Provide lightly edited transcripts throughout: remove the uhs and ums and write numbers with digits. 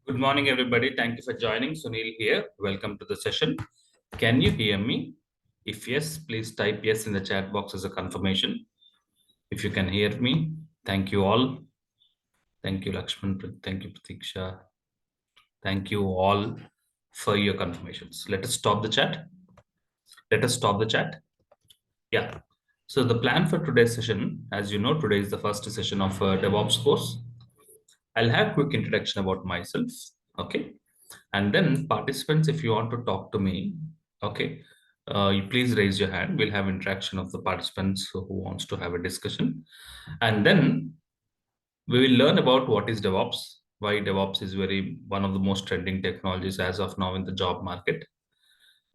Good morning, everybody. Thank you for joining. Sunil here. Welcome to the session. Can you hear me? If yes, please type yes in the chat box as a confirmation. If you can hear me, thank you all. Thank you, Lakshman. Thank you, Pratiksha. Thank you all for your confirmations. Let us stop the chat. Let us stop the chat. Yeah. So the plan for today's session, as you know, today is the first session of DevOps course. I'll have a quick introduction about myself. Okay. And then participants, if you want to talk to me, okay, you please raise your hand. We'll have interaction of the participants who wants to have a discussion. And then we will learn about what is DevOps, why DevOps is very one of the most trending technologies as of now in the job market.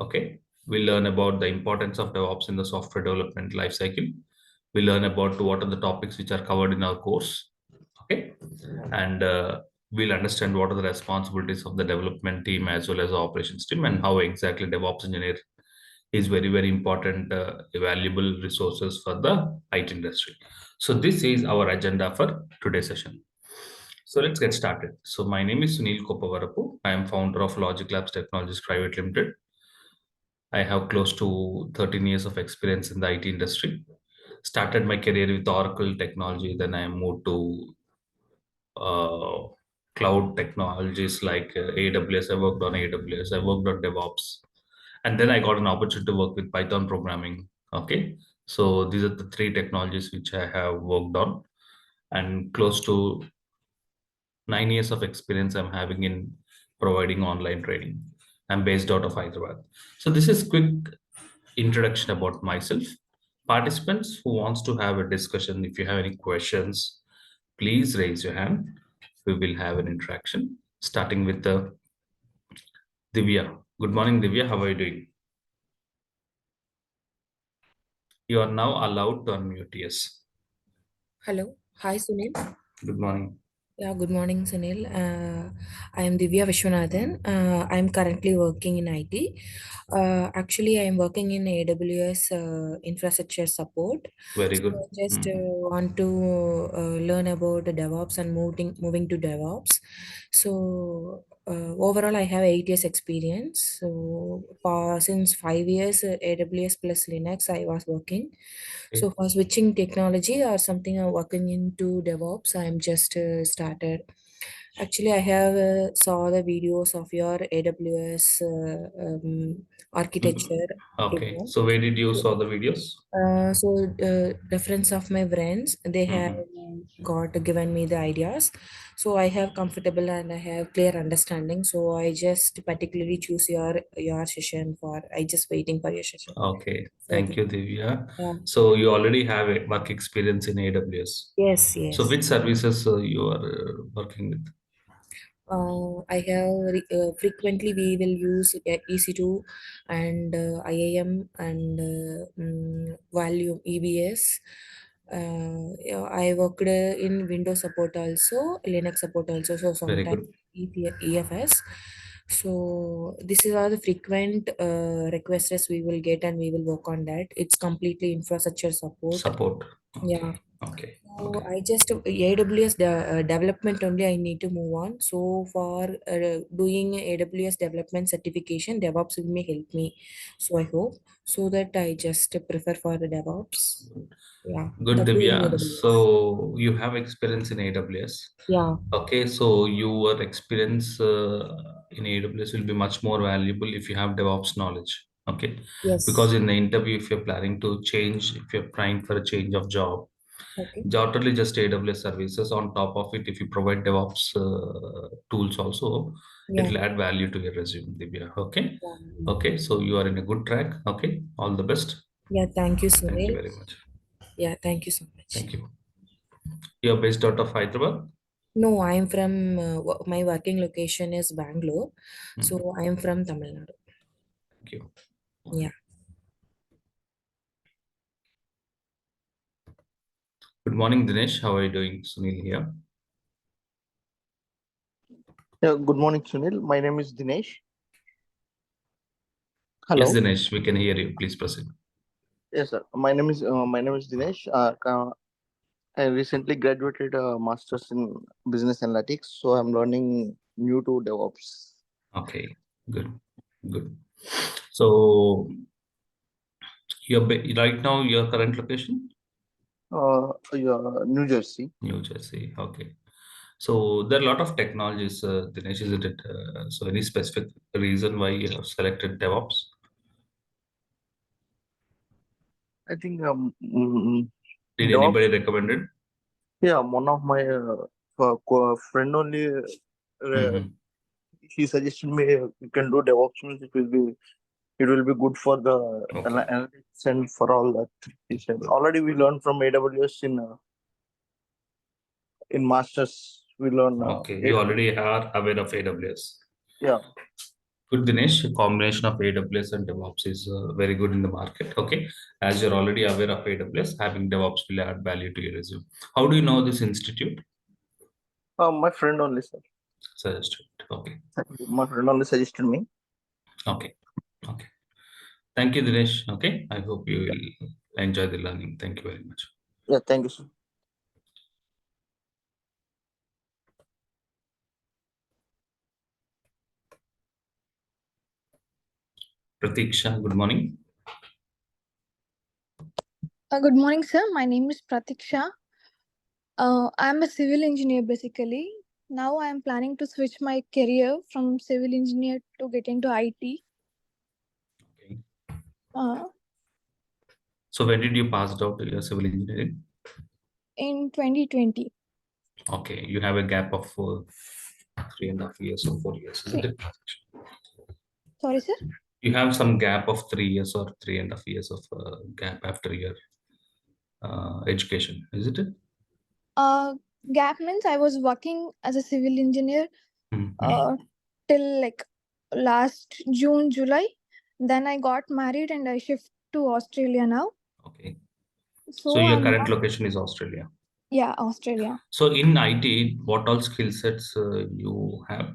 Okay. We learn about the importance of DevOps in the software development lifecycle. We learn about what are the topics which are covered in our course. Okay. And we'll understand what are the responsibilities of the development team as well as the operations team and how exactly DevOps engineer is very, very important, valuable resources for the IT industry. So this is our agenda for today's session. So let's get started. So my name is Sunil Kopavarapu. I am founder of Logic Labs Technologies Private Limited. I have close to 13 years of experience in the IT industry. Started my career with Oracle technology, then I moved to uh, cloud technologies like AWS. I worked on AWS. I worked on DevOps, and then I got an opportunity to work with Python programming. Okay, so these are the three technologies which I have worked on, and close to 9 years of experience I'm having in providing online training. I'm based out of Hyderabad. So this is quick introduction about myself. Participants who wants to have a discussion, if you have any questions, please raise your hand. We will have an interaction, starting with the Divya. Good morning, Divya. How are you doing? You are now allowed to unmute. Yes. Hello. Hi, Sunil. Good morning. Yeah, good morning, Sunil. I am Divya Vishwanathan. I am currently working in IT. Actually, I am working in AWS infrastructure support. Very So good. I just Mhm. want to learn about the DevOps and moving to DevOps. So overall, I have 8 years experience. So since 5 years, AWS plus Linux, I was working. So Okay. for switching technology or something I'm working into DevOps, I'm just started. Actually, I have saw the videos of your AWS Mhm. architecture Okay. program. So where did you So, saw the videos? reference of my friends, they have Mhm. got given me the ideas. So I have comfortable and I have clear understanding. So I just particularly choose your session for. I just waiting for your session. Okay. So Thank you, Divya. yeah. So you already have a work experience in AWS. Yes, So yes. which services you are working with? I have frequently we will use EC2 and IAM and Volume EBS. Yeah, I worked in Windows support also, Linux support also, so Very sometimes good. EFS. So this is all the frequent requests we will get and we will work on that. It's completely infrastructure support. Support. Yeah. Okay. Okay. So Okay. I just AWS development only I need to move on. So for doing AWS development certification, DevOps will may help me. So I hope so that I just prefer for the DevOps. Yeah, Good, that too in Divya. AWS. So you have experience in AWS. Yeah. Okay, so your experience in AWS will be much more valuable if you have DevOps knowledge. Okay, because Yes. in the interview, if you're planning to change, if you're trying for a change of job, Okay. not only just AWS services, on top of it, if you provide DevOps tools also, it Yeah. will add value to your resume, Divya. Okay, Yeah. okay, so you are in a good track. Okay, all the best. Yeah. Thank you, Thank you Sunil. very much. Yeah. Thank you so much. Thank you. You're based out of Hyderabad. No, I am from my working location is Bangalore. Mhm. So I am from Tamil Nadu. Thank you. Yeah. Good morning, Dinesh. How are you doing? Sunil here. Yeah, good morning, Sunil. My name is Dinesh. Yes, Hello. Dinesh, we can hear you. Please proceed. Yes, sir. My name is Dinesh. I recently graduated a master's in business analytics, so I'm learning new to DevOps. Okay, good, good. So right now your current location? Yeah, New Jersey. New Jersey. Okay. So there are a lot of technologies, Dinesh, isn't it? So any specific reason why you have selected DevOps? I think Did DevOps. anybody recommend it? Yeah, one of my friend only. Mm-hmm. He suggested me you can do DevOps means it will be good for the Okay. analytics and for all that. He said already we learned from AWS in masters. We learn Okay. You AWS. already are aware of AWS. Yeah. Good, Dinesh. A combination of AWS and DevOps is very good in the market. Okay. As you're already aware of AWS, having DevOps will add value to your resume. How do you know this institute? My friend only said. Suggested. Okay. My friend only suggested me. Okay. Okay. Thank you, Dinesh. Okay. I hope you will enjoy the learning. Thank you very much. Yeah, thank you, sir. Pratiksha, good morning. Good morning, sir. My name is Pratiksha. I'm a civil engineer basically. Now I am planning to switch my career from civil engineer to get into IT. Okay. Uh, So when did you pass out your civil engineering? in 2020. Okay. You have a gap of 3.5 years or 4 years, isn't Three. it? Sorry, sir. You have some gap of 3 years or 3.5 years of gap after your education, isn't it? Uh, Gap means I was working as a civil engineer Mhm. till like last June, July. Then I got married and I shift to Australia now. Okay. So So your I'm current not, location is Australia. yeah, Australia. So in IT, what all skill sets you have?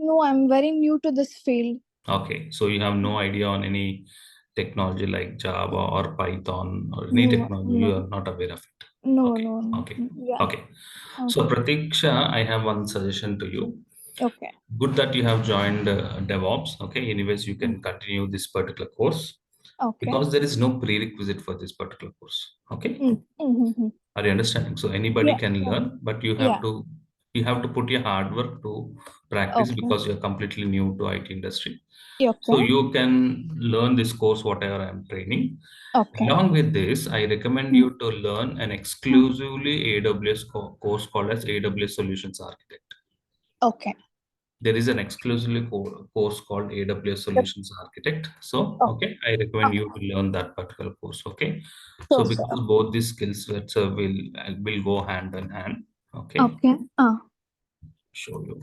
No, I'm very new to this field. Okay. So you have no idea on any technology like Java or Python or any No, technology. You no, are not aware of it. no, Okay. no, no. Okay. Yeah. Okay. So Pratiksha, I have one suggestion to you. Okay. Good that you have joined DevOps. Okay. Anyways, you can continue this particular course Okay. because there is no prerequisite for this particular course. Okay. Mm-hmm. Are you understanding? So anybody Yeah. can Yeah. learn, but Yeah. you have to put your hard work to practice Okay. because you're completely new to IT industry. Yeah, So okay. you can learn this course, whatever I'm training. Okay. Along with this, I recommend you to learn an exclusively AWS course called as AWS Solutions Architect. Okay. There is an exclusively course called AWS Yep. Solutions Architect. So, Okay. okay, I recommend you to learn that particular course. Okay, so So, sir. because both these skill sets will go hand in hand. Okay, Okay. show you.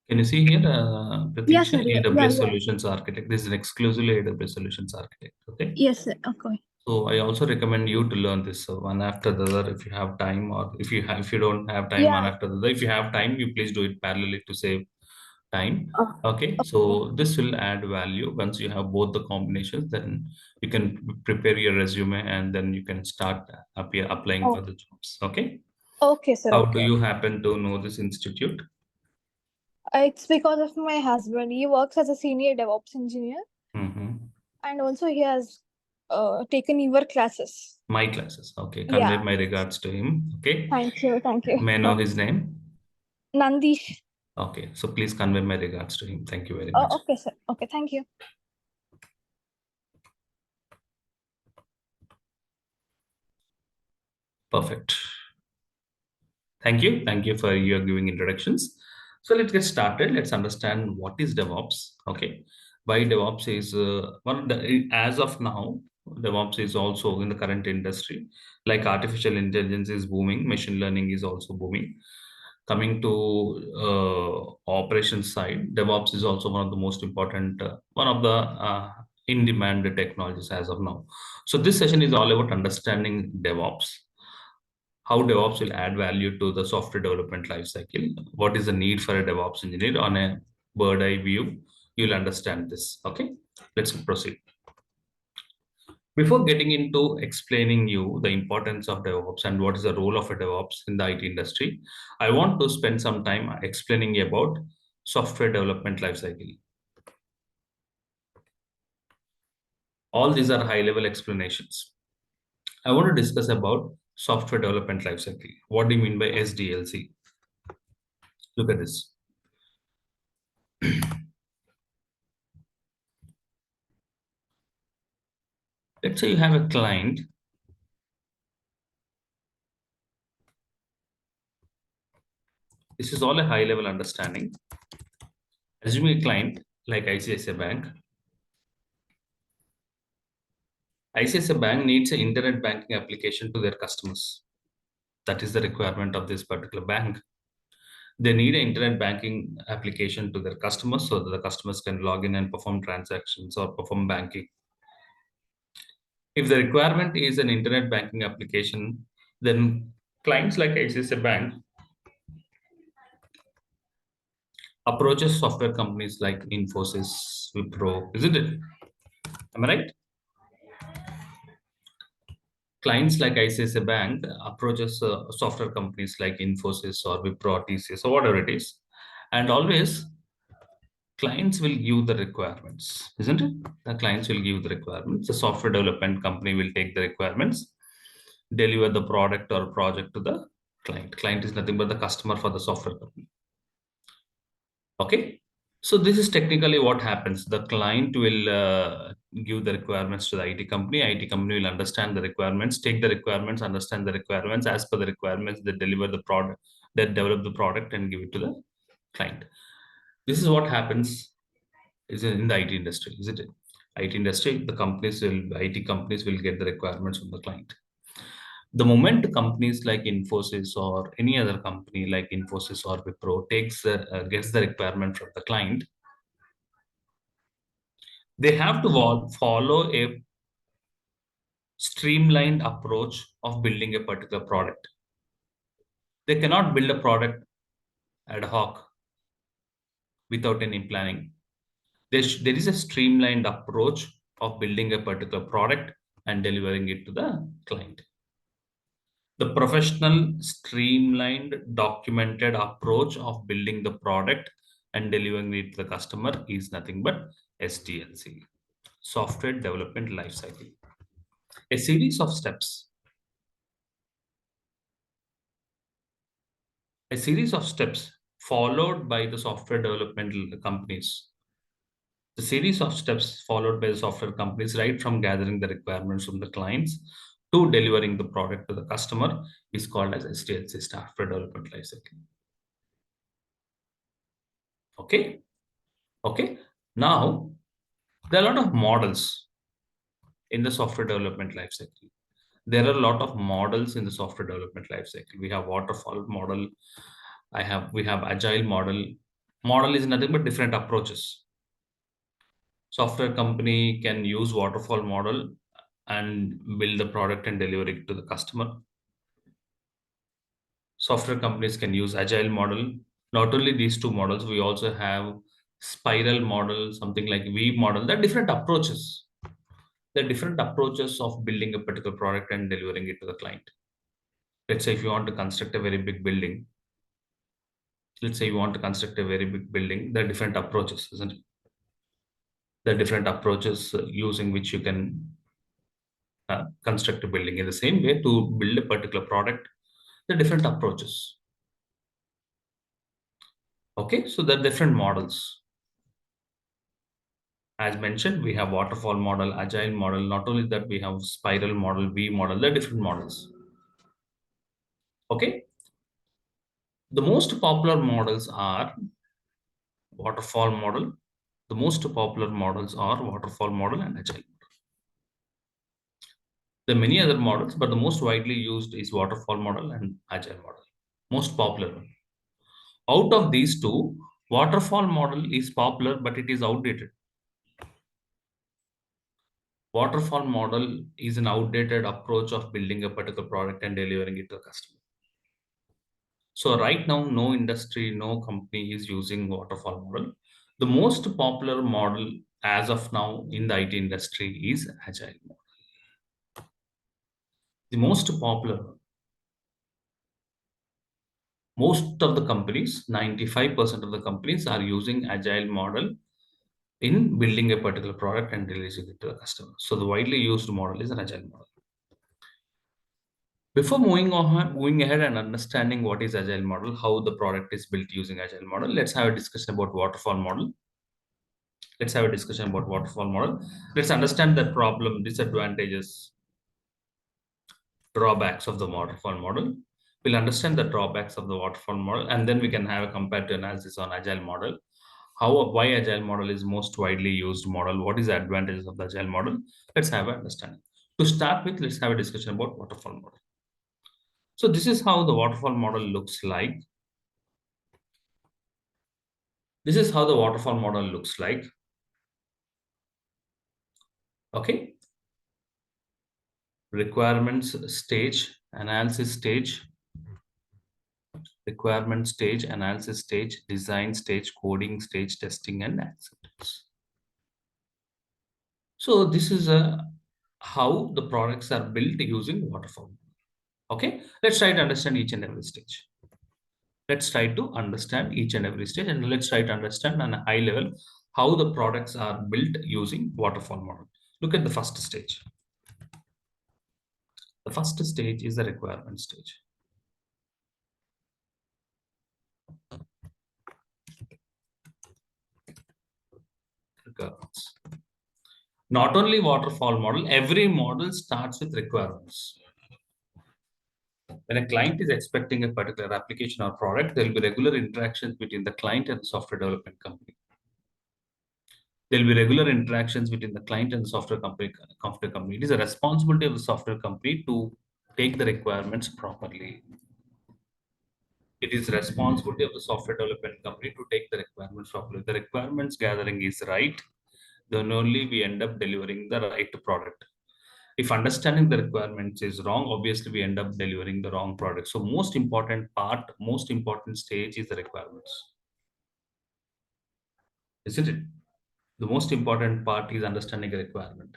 Can you see here, Yes, Pratiksha, sir. Yeah. Yeah. AWS Yeah. Solutions Architect? This is an exclusively AWS Solutions Architect. Okay. Yes, sir. Okay. So I also recommend you to learn this one after the other if you have time, or if you don't have time, one Yeah. after the other. If you have time, you please do it parallelly to save time. Oh, Okay, okay. so this will add value. Once you have both the combinations, then you can prepare your resume and then you can start applying for Oh, the jobs. Okay. okay, sir. How do Okay. you happen to know this institute? It's because of my husband. He works as a senior DevOps engineer, Mm-hmm. and also he has taken your classes. My classes. Okay, convey Yeah. my regards to him. Okay. Thank you. Thank you. May I know his name? Nandish. Okay, so please convey my regards to him. Thank you very Oh, much. okay, sir. Okay. Thank you. Perfect. Thank you. Thank you for your giving introductions. So let's get started. Let's understand what is DevOps. Okay. Why DevOps is as of now, DevOps is also in the current industry. Like artificial intelligence is booming, machine learning is also booming. Coming to operations side, DevOps is also one of the most important, one of the in-demand technologies as of now. So this session is all about understanding DevOps, how DevOps will add value to the software development lifecycle. What is the need for a DevOps engineer on a bird eye view? You'll understand this. Okay, let's proceed. Before getting into explaining you the importance of DevOps and what is the role of a DevOps in the IT industry, I want to spend some time explaining about software development lifecycle. All these are high-level explanations. I want to discuss about software development lifecycle. What do you mean by SDLC? Look at this. Let's say you have a client. This is all a high-level understanding. Assume a client like ICICI Bank. ICICI Bank needs an internet banking application to their customers. That is the requirement of this particular bank. They need an internet banking application to their customers so that the customers can log in and perform transactions or perform banking. If the requirement is an internet banking application, then clients like ICICI Bank approaches software companies like Infosys, Wipro, isn't it? Am I right? Clients like ICICI Bank approaches software companies like Infosys or Wipro or TCS or whatever it is. And always clients will give the requirements, isn't it? The clients will give the requirements. The software development company will take the requirements, deliver the product or project to the client. Client is nothing but the customer for the software company. Okay. So this is technically what happens. The client will give the requirements to the IT company. IT company will understand the requirements, take the requirements, understand the requirements. As per the requirements, they deliver the product, they develop the product and give it to the client. This is what happens is in the IT industry, isn't it? IT industry, IT companies will get the requirements from the client. The moment companies like Infosys or any other company like Infosys or Wipro gets the requirement from the client, they have to follow a streamlined approach of building a particular product. They cannot build a product ad hoc without any planning. There is a streamlined approach of building a particular product and delivering it to the client. The professional, streamlined, documented approach of building the product and delivering it to the customer is nothing but SDLC, Software Development Lifecycle. A series of steps. A series of steps followed by the software development companies. The series of steps followed by the software companies, right from gathering the requirements from the clients to delivering the product to the customer, is called as SDLC, Software Development Lifecycle. Okay. Okay. Now, there are a lot of models in the software development lifecycle. There are a lot of models in the software development lifecycle. We have waterfall model. We have agile model. Model is nothing but different approaches. Software company can use waterfall model and build the product and deliver it to the customer. Software companies can use agile model. Not only these two models, we also have spiral model, something like weave model. There are different approaches. There are different approaches of building a particular product and delivering it to the client. Let's say if you want to construct a very big building, there are different approaches, isn't it? There are different approaches using which you can construct a building. In the same way, to build a particular product, there are different approaches. Okay, so there are different models. As mentioned, we have waterfall model, agile model. Not only that, we have spiral model, V model. There are different models. Okay. The most popular models are waterfall model. The most popular models are waterfall model and agile model. There are many other models, but the most widely used is waterfall model and agile model. Most popular one. Out of these two, waterfall model is popular, but it is outdated. Waterfall model is an outdated approach of building a particular product and delivering it to the customer. So right now, no industry, no company is using waterfall model. The most popular model as of now in the IT industry is agile model. The most popular, most of the companies, 95% of the companies are using agile model in building a particular product and releasing it to the customer. So the widely used model is an agile model. Before moving ahead and understanding what is agile model, how the product is built using agile model, let's have a discussion about waterfall model. Let's understand the problem, disadvantages, drawbacks of the waterfall model. We'll understand the drawbacks of the waterfall model, and then we can have a comparative analysis on agile model. Why agile model is most widely used model? What is the advantages of the agile model? Let's have an understanding. To start with, let's have a discussion about waterfall model. So this is how the waterfall model looks like. This is how the waterfall model looks like. Okay. Requirements stage, analysis stage, requirement stage, analysis stage, design stage, coding stage, testing, and acceptance. So this is how the products are built using waterfall. Okay, let's try to understand each and every stage. Let's try to understand each and every stage, and let's try to understand on a high level how the products are built using waterfall model. Look at the first stage. The first stage is the requirement stage. Requirements. Not only waterfall model, every model starts with requirements. When a client is expecting a particular application or product, there will be regular interactions between the client and the software development company. There will be regular interactions between the client and the software company. It is a responsibility of the software company to take the requirements properly. It is responsibility of the software development company to take the requirements properly. If the requirements gathering is right, then only we end up delivering the right product. If understanding the requirements is wrong, obviously we end up delivering the wrong product. So most important stage is the requirements. Isn't it? The most important part is understanding the requirement.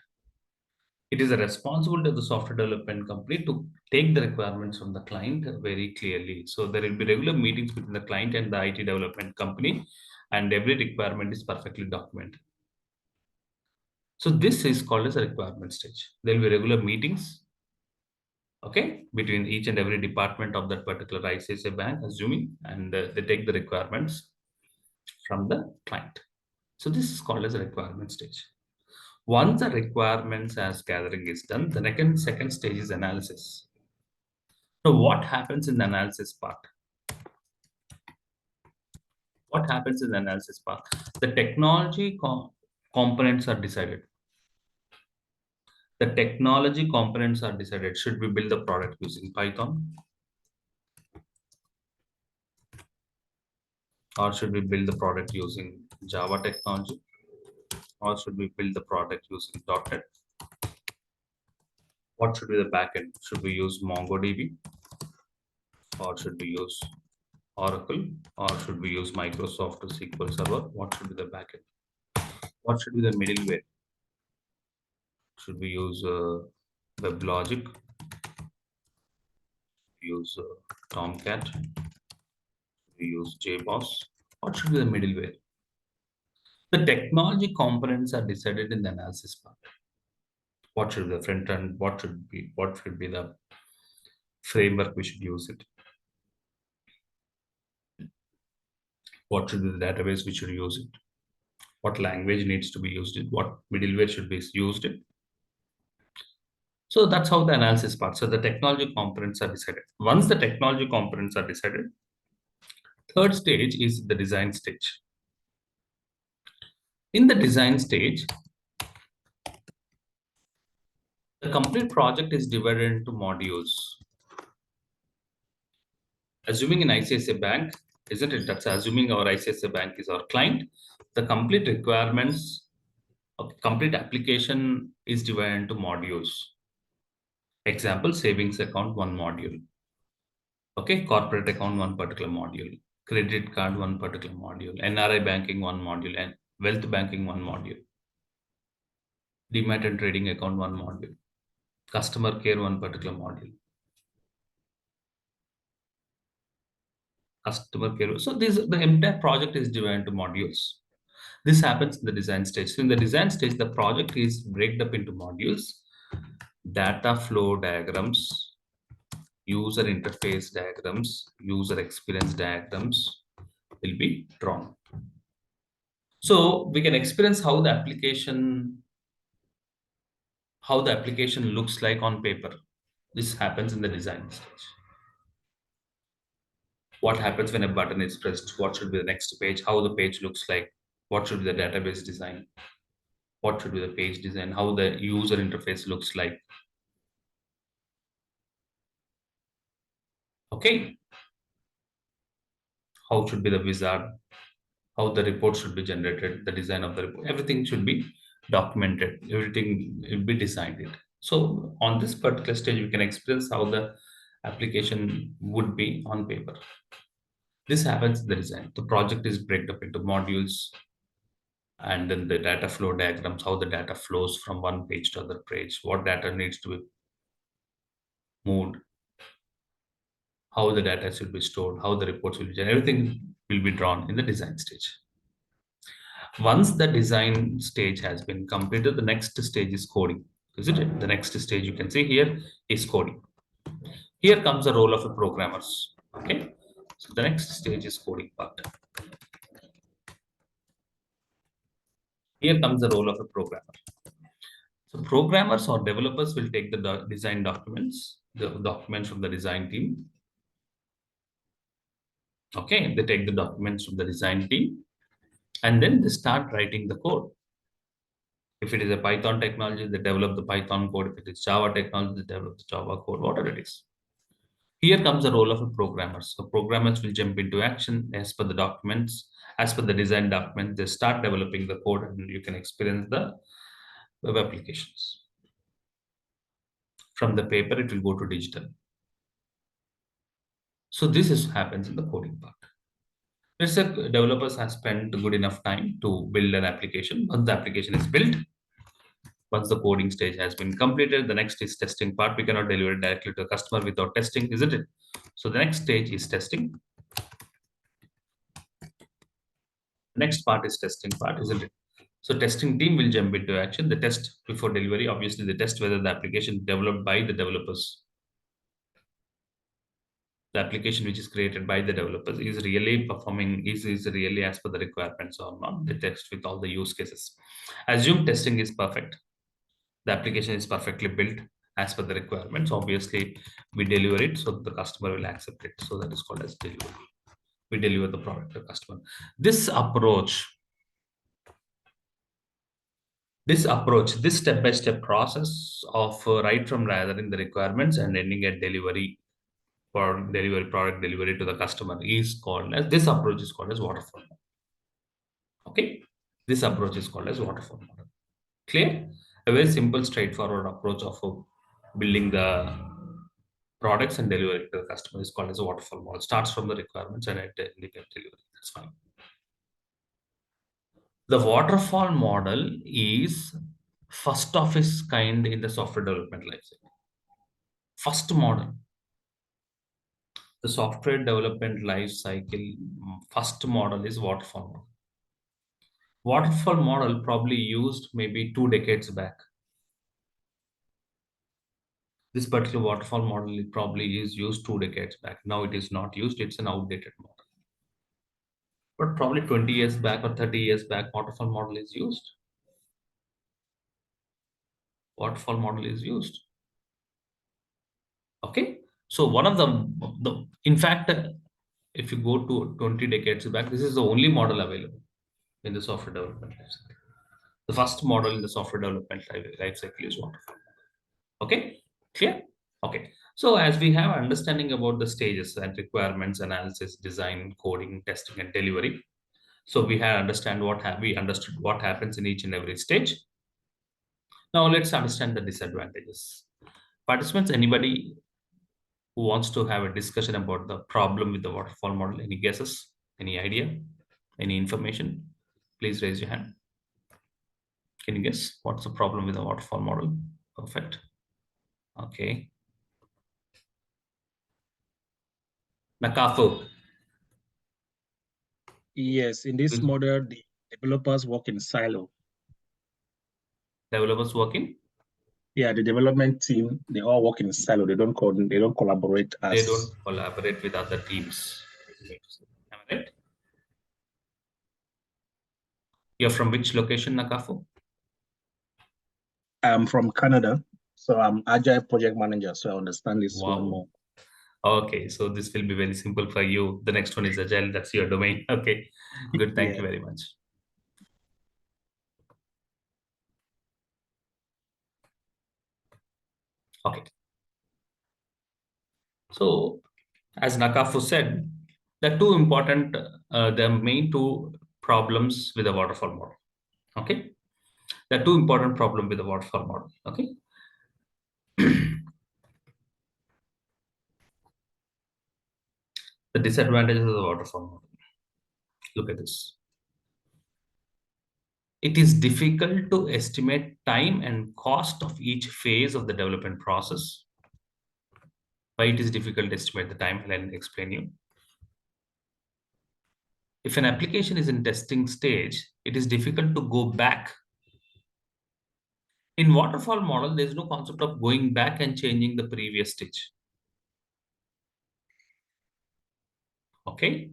It is a responsibility of the software development company to take the requirements from the client very clearly. So there will be regular meetings between the client and the IT development company, and every requirement is perfectly documented. So this is called as a requirement stage. There will be regular meetings, okay, between each and every department of that particular ICICI bank, assuming, and they take the requirements from the client. So this is called as a requirement stage. Once the requirements as gathering is done, the second stage is analysis. So what happens in the analysis part? What happens in the analysis part? The technology components are decided. The technology components are decided. Should we build the product using Python? Or should we build the product using Java technology? Or should we build the product using .NET? What should be the backend? Should we use MongoDB? Or should we use Oracle? Or should we use Microsoft SQL Server? What should be the backend? What should be the middleware? Should we use WebLogic? Use Tomcat? We use JBoss? What should be the middleware? The technology components are decided in the analysis part. What should be the front end? What should be the framework we should use it? What should be the database we should use it? What language needs to be used it? What middleware should be used it? So that's how the analysis part. So the technology components are decided. Once the technology components are decided, third stage is the design stage. In the design stage, the complete project is divided into modules. Assuming in ICICI Bank, isn't it? That's assuming our ICICI Bank is our client. The complete requirements of complete application is divided into modules. Example, savings account, one module. Okay, corporate account, one particular module. Credit card, one particular module. NRI banking, one module. And wealth banking, one module. Demat and trading account, one module. Customer care, one particular module. Customer care. So the entire project is divided into modules. This happens in the design stage. So in the design stage, the project is breaked up into modules. Data flow diagrams, user interface diagrams, user experience diagrams will be drawn. So we can experience how the application looks like on paper. This happens in the design stage. What happens when a button is pressed? What should be the next page? How the page looks like? What should be the database design? What should be the page design? How the user interface looks like? Okay. How should be the wizard? How the report should be generated, the design of the report, everything should be documented, everything will be designed it. So on this particular stage, we can experience how the application would be on paper. This happens in the design. The project is broken up into modules, and then the data flow diagrams, how the data flows from one page to other page, what data needs to be moved, how the data should be stored, how the reports will be generated, everything will be drawn in the design stage. Once the design stage has been completed, the next stage is coding, isn't it? The next stage you can see here is coding. Here comes the role of the programmers. Okay, so the next stage is coding part. Here comes the role of a programmer. So programmers or developers will take the design documents, the documents from the design team. Okay, they take the documents from the design team, and then they start writing the code. If it is a Python technology, they develop the Python code. If it is Java technology, they develop the Java code, whatever it is. Here comes the role of a programmer. So programmers will jump into action as per the documents, as per the design document. They start developing the code, and you can experience the web applications. From the paper, it will go to digital. So this happens in the coding part. Let's say developers have spent good enough time to build an application. Once the application is built, once the coding stage has been completed, the next is testing part. We cannot deliver it directly to the customer without testing, isn't it? So the next stage is testing. Next part is testing part, isn't it? So testing team will jump into action. The test before delivery, obviously they test whether the application developed by the developers, the application which is created by the developers is really performing, is really as per the requirements or not. They test with all the use cases. Assume testing is perfect. The application is perfectly built as per the requirements. Obviously, we deliver it so the customer will accept it. So that is called as delivery. We deliver the product to the customer. This approach, this step-by-step process of right from gathering the requirements and ending at delivery for delivery, product delivery to the customer is called as, this approach is called as waterfall. Okay, this approach is called as waterfall model. Clear? A very simple, straightforward approach of building the products and delivery to the customer is called as a waterfall model. Starts from the requirements and at the delivery. That's fine. The waterfall model is first of its kind in the software development lifecycle. First model. The software development life cycle first model is waterfall model. Waterfall model probably used maybe 2 decades back. This particular waterfall model probably is used 2 decades back. Now it is not used, it's an outdated model. But probably 20 years back or 30 years back, waterfall model is used. Waterfall model is used. Okay. So one of in fact, if you go to 20 decades back, this is the only model available in the software development lifecycle. The first model in the software development lifecycle is waterfall. Okay, clear? Okay. So as we have understanding about the stages and requirements, analysis, design, coding, testing, and delivery. So we have we understood what happens in each and every stage. Now let's understand the disadvantages. Participants, anybody who wants to have a discussion about the problem with the waterfall model, any guesses, any idea, any information, please raise your hand. Can you guess what's the problem with the waterfall model? Perfect. Okay. Nakafu. Yes, in this model, the developers work in silo. Developers working? Yeah, the development team, they all work in silo. They don't collaborate They as. don't collaborate with other teams. Am I right? You're from which location, Nakafu? I'm from Canada, so I'm Agile project manager, so I understand this one Wow. more. Okay, so this will be very simple for you. The next one is Agile. That's your domain. Okay, good. Thank Yeah. you very much. Okay. So, as Nakafu said, the main two problems with the waterfall model. Okay, there are two important problems with the waterfall model. Okay, the disadvantages of the waterfall model. Look at this. It is difficult to estimate time and cost of each phase of the development process. Why it is difficult to estimate the time? I'll explain you. If an application is in testing stage, it is difficult to go back. In waterfall model, there is no concept of going back and changing the previous stage. Okay,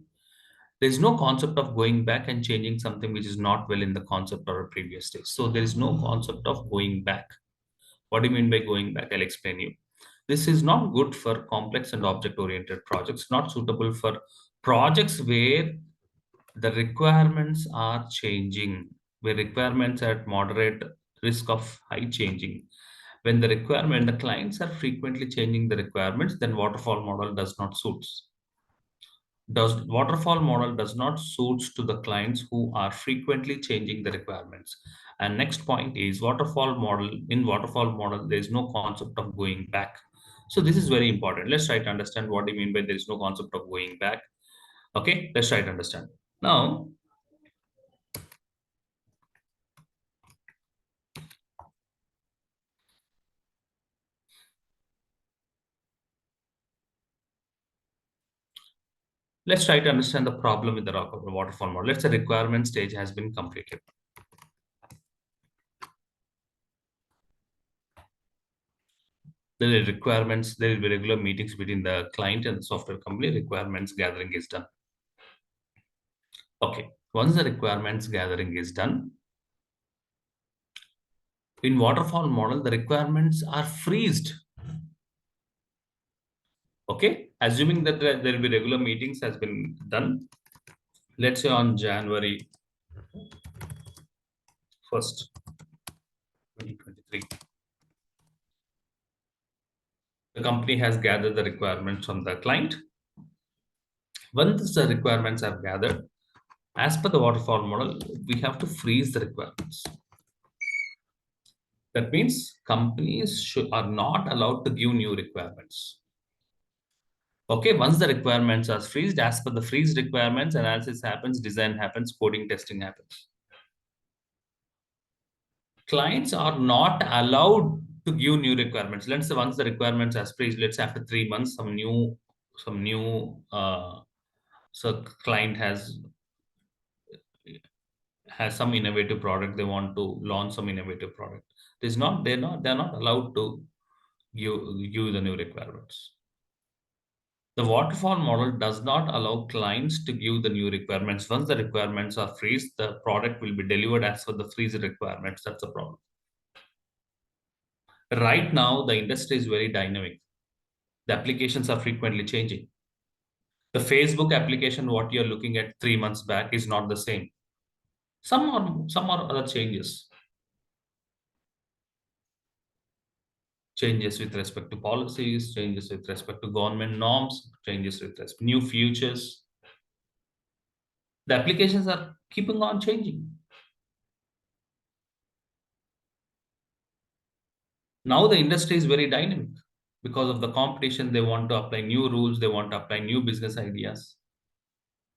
there is no concept of going back and changing something which is not well in the concept or a previous stage. So there is no concept of going back. What do you mean by going back? I'll explain you. This is not good for complex and object-oriented projects, not suitable for projects where the requirements are changing, where requirements are at moderate risk of high changing. When the clients are frequently changing the requirements, then waterfall model does not suit. Waterfall model does not suits to the clients who are frequently changing the requirements. And next point is in waterfall model there is no concept of going back. So this is very important. Let's try to understand what do you mean by there is no concept of going back. Okay, let's try to understand now. Let's try to understand the problem with the waterfall model. Let's say requirement stage has been completed. There are requirements, there will be regular meetings between the client and the software company. Requirements gathering is done. Okay, once the requirements gathering is done, in waterfall model, the requirements are freezed. Okay, assuming that there will be regular meetings has been done. Let's say on January 1st, 2023. The company has gathered the requirements from the client. Once the requirements are gathered, as per the waterfall model, we have to freeze the requirements. That means companies are not allowed to give new requirements. Okay, once the requirements are freezed, as per the freeze requirements, analysis happens, design happens, coding testing happens. Clients are not allowed to give new requirements. Let's say once the requirements are freezed, let's say after 3 months, so client has some innovative product. They want to launch some innovative product. They're not allowed to give the new requirements. The waterfall model does not allow clients to give the new requirements. Once the requirements are freezed, the product will be delivered as per the freeze requirements. That's the problem. Right now, the industry is very dynamic. The applications are frequently changing. The Facebook application, what you're looking at 3 months back, is not the same. Some are other changes. Changes with respect to policies, changes with respect to government norms, changes with respect to new futures. The applications are keeping on changing. Now the industry is very dynamic because of the competition. They want to apply new rules. They want to apply new business ideas.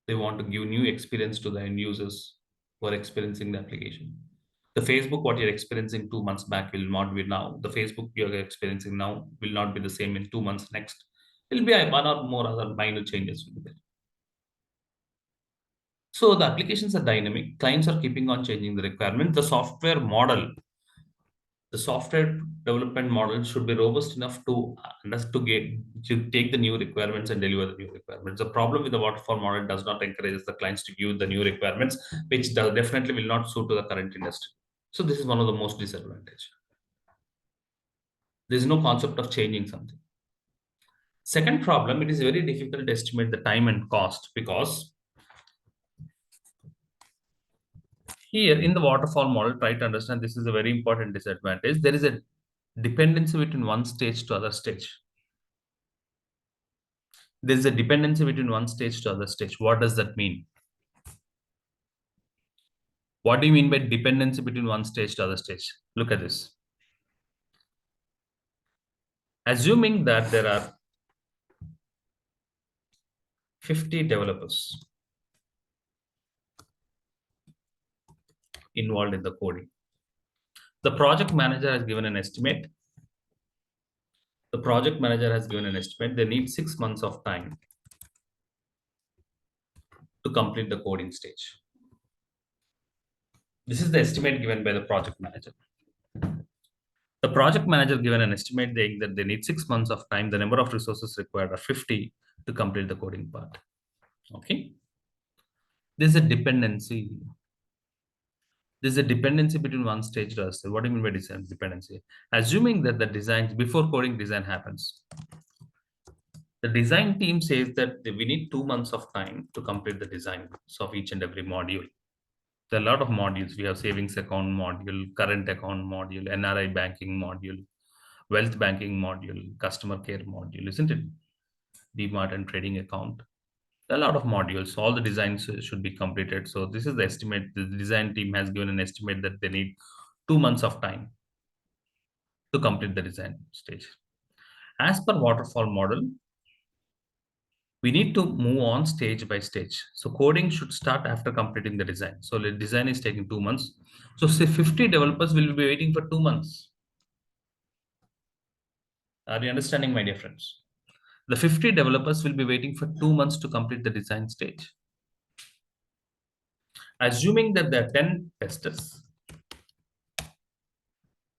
They want to give new experience to the end users who are experiencing the application. The Facebook, what you're experiencing 2 months back will not be now. The Facebook you're experiencing now will not be the same in 2 months next. It will be one or more other minor changes will be there. So the applications are dynamic. Clients are keeping on changing the requirement. The software development model should be robust enough to take the new requirements and deliver the new requirements. The problem with the waterfall model does not encourage the clients to give the new requirements, which definitely will not suit to the current industry. So this is one of the most disadvantage. There is no concept of changing something. Second problem, it is very difficult to estimate the time and cost, because here in the waterfall model, try to understand this is a very important disadvantage. There is a dependency between one stage to other stage. There is a dependency between one stage to other stage. What does that mean? What do you mean by dependency between one stage to other stage? Look at this. Assuming that there are 50 developers involved in the coding. The project manager has given an estimate. The project manager has given an estimate. They need 6 months of time to complete the coding stage. This is the estimate given by the project manager. The project manager given an estimate that they need 6 months of time. The number of resources required are 50 to complete the coding part. Okay. There's a dependency. There's a dependency between one stage to another. What do you mean by dependency? Assuming that the design, before coding design happens, the design team says that we need 2 months of time to complete the design of each and every module. There are a lot of modules. We have savings account module, current account module, NRI banking module, wealth banking module, customer care module, isn't it? DMart and trading account. There are a lot of modules. All the designs should be completed. So this is the estimate. The design team has given an estimate that they need 2 months of time to complete the design stage. As per waterfall model, we need to move on stage by stage. So coding should start after completing the design. So the design is taking 2 months. So say 50 developers will be waiting for 2 months. Are you understanding, my dear friends? The 50 developers will be waiting for 2 months to complete the design stage. Assuming that there are 10 testers,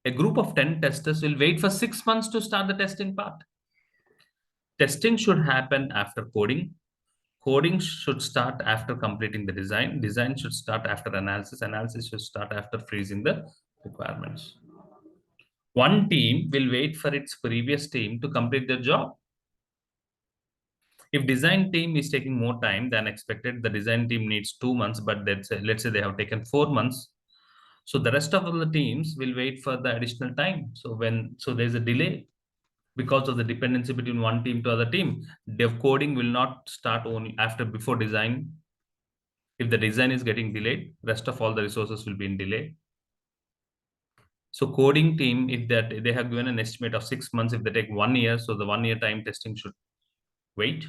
a group of 10 testers will wait for 6 months to start the testing part. Testing should happen after coding. Coding should start after completing the design. Design should start after analysis. Analysis should start after freezing the requirements. One team will wait for its previous team to complete their job. If design team is taking more time than expected, the design team needs 2 months, but let's say they have taken 4 months. So the rest of the teams will wait for the additional time. So there's a delay because of the dependency between one team to other team. Dev coding will not start only before design. If the design is getting delayed, rest of all the resources will be in delay. So coding team, if that they have given an estimate of 6 months, if they take 1 year, so the 1 year time testing should wait.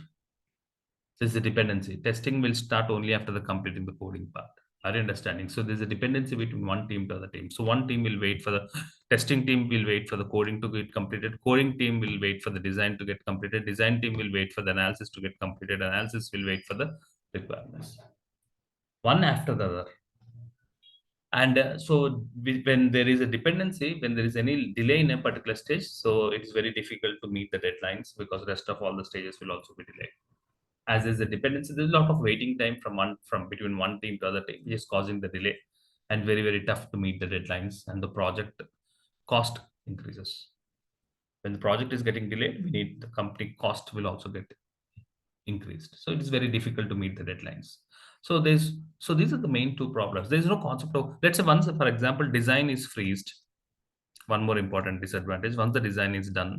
This is a dependency. Testing will start only after the completing the coding part. Are you understanding? So there's a dependency between one team to other team. So one team will wait for the testing team will wait for the coding to get completed. Coding team will wait for the design to get completed. Design team will wait for the analysis to get completed. Analysis will wait for the requirements. One after the other. And when there is a dependency, when there is any delay in a particular stage, so it's very difficult to meet the deadlines because the rest of all the stages will also be delayed. As is the dependency, there's a lot of waiting time from between one team to other team, which is causing the delay, and very, very tough to meet the deadlines, and the project cost increases. When the project is getting delayed, we need the company cost will also get increased. So it is very difficult to meet the deadlines. So these are the main two problems. There is no concept of, let's say once, for example, design is freezed. One more important disadvantage, once the design is done,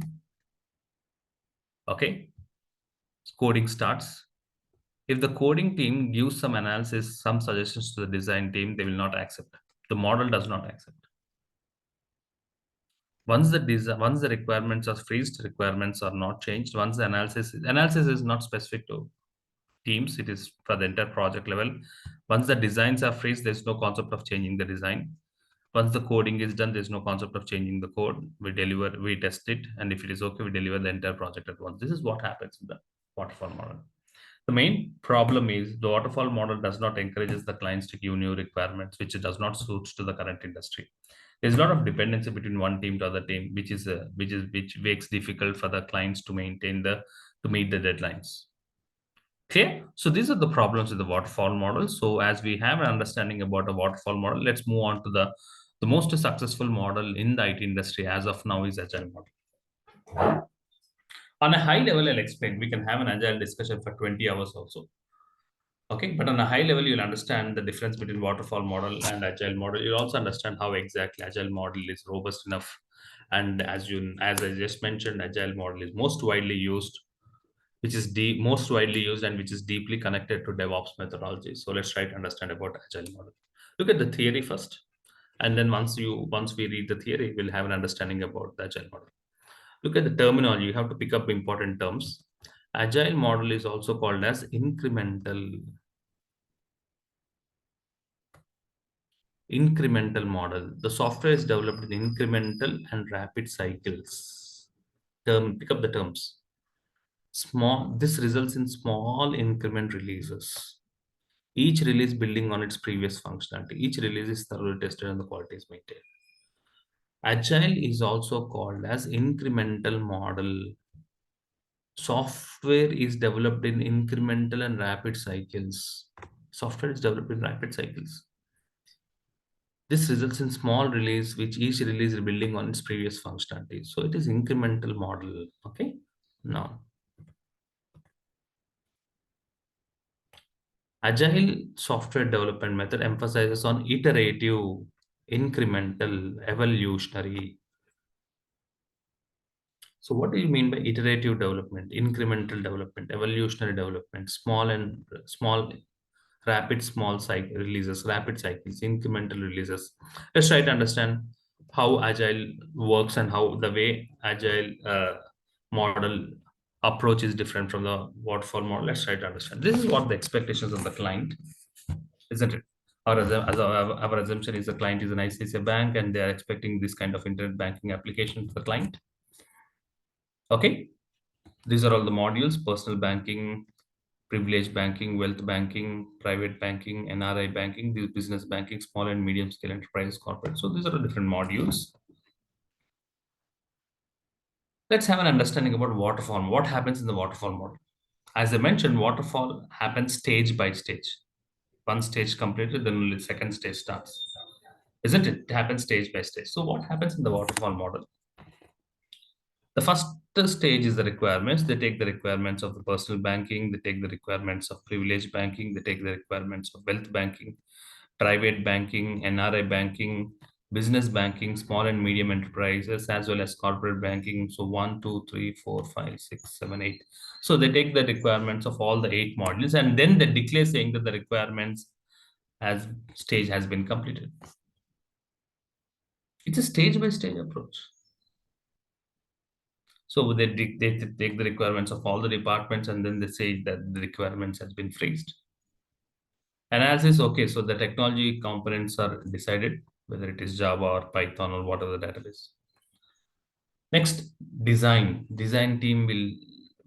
okay, coding starts. If the coding team gives some analysis, some suggestions to the design team, they will not accept. The model does not accept. Once the requirements are freezed, requirements are not changed. Once the analysis is not specific to teams, it is for the entire project level. Once the designs are freezed, there's no concept of changing the design. Once the coding is done, there's no concept of changing the code. We deliver, we test it, and if it is okay, we deliver the entire project at once. This is what happens in the waterfall model. The main problem is the waterfall model does not encourages the clients to give new requirements, which does not suit to the current industry. There's a lot of dependency between one team to other team, which makes difficult for the clients to maintain to meet the deadlines. Okay, so these are the problems with the waterfall model. So as we have an understanding about a waterfall model, let's move on to the most successful model in the IT industry as of now is agile model. On a high level, I'll explain. We can have an agile discussion for 20 hours also. Okay, but on a high level, you'll understand the difference between waterfall model and agile model. You'll also understand how exactly agile model is robust enough. And as I just mentioned, agile model is most widely used, which is most widely used and which is deeply connected to DevOps methodology. So let's try to understand about agile model. Look at the theory first, and then once we read the theory, we'll have an understanding about the agile model. Look at the terminology. You have to pick up important terms. Agile model is also called as incremental model. The software is developed in incremental and rapid cycles. Pick up the terms. This results in small increment releases. Each release building on its previous functionality. Each release is thoroughly tested and the quality is maintained. Agile is also called as incremental model. Software is developed in incremental and rapid cycles. Software is developed in rapid cycles. This results in small release, which each release is building on its previous functionality. So it is incremental model. Okay. Now, agile software development method emphasizes on iterative, incremental, evolutionary. So what do you mean by iterative development, incremental development, evolutionary development, small small cycle releases, rapid cycles, incremental releases? Let's try to understand how agile works and how the way agile model approach is different from the waterfall model. Let's try to understand. This is what the expectations of the client, isn't it? Our assumption is the client is an ICICI bank and they are expecting this kind of internet banking application for the client. Okay, these are all the modules: personal banking, privileged banking, wealth banking, private banking, NRI banking, business banking, small and medium scale enterprise, corporate. So these are the different modules. Let's have an understanding about waterfall. What happens in the waterfall model? As I mentioned, waterfall happens stage by stage. One stage completed, then only the second stage starts. Isn't it? It happens stage by stage. So what happens in the waterfall model? The first stage is the requirements. They take the requirements of the personal banking, they take the requirements of privileged banking, they take the requirements of wealth banking, private banking, NRI banking, business banking, small and medium enterprises, as well as corporate banking. So 1, 2, 3, 4, 5, 6, 7, 8. So they take the requirements of all the 8 modules and then they declare saying that the requirements stage has been completed. It's a stage by stage approach. So they take the requirements of all the departments and then they say that the requirements has been freezed. Analysis, okay, so the technology components are decided, whether it is Java or Python or whatever the database. Next, design. Design team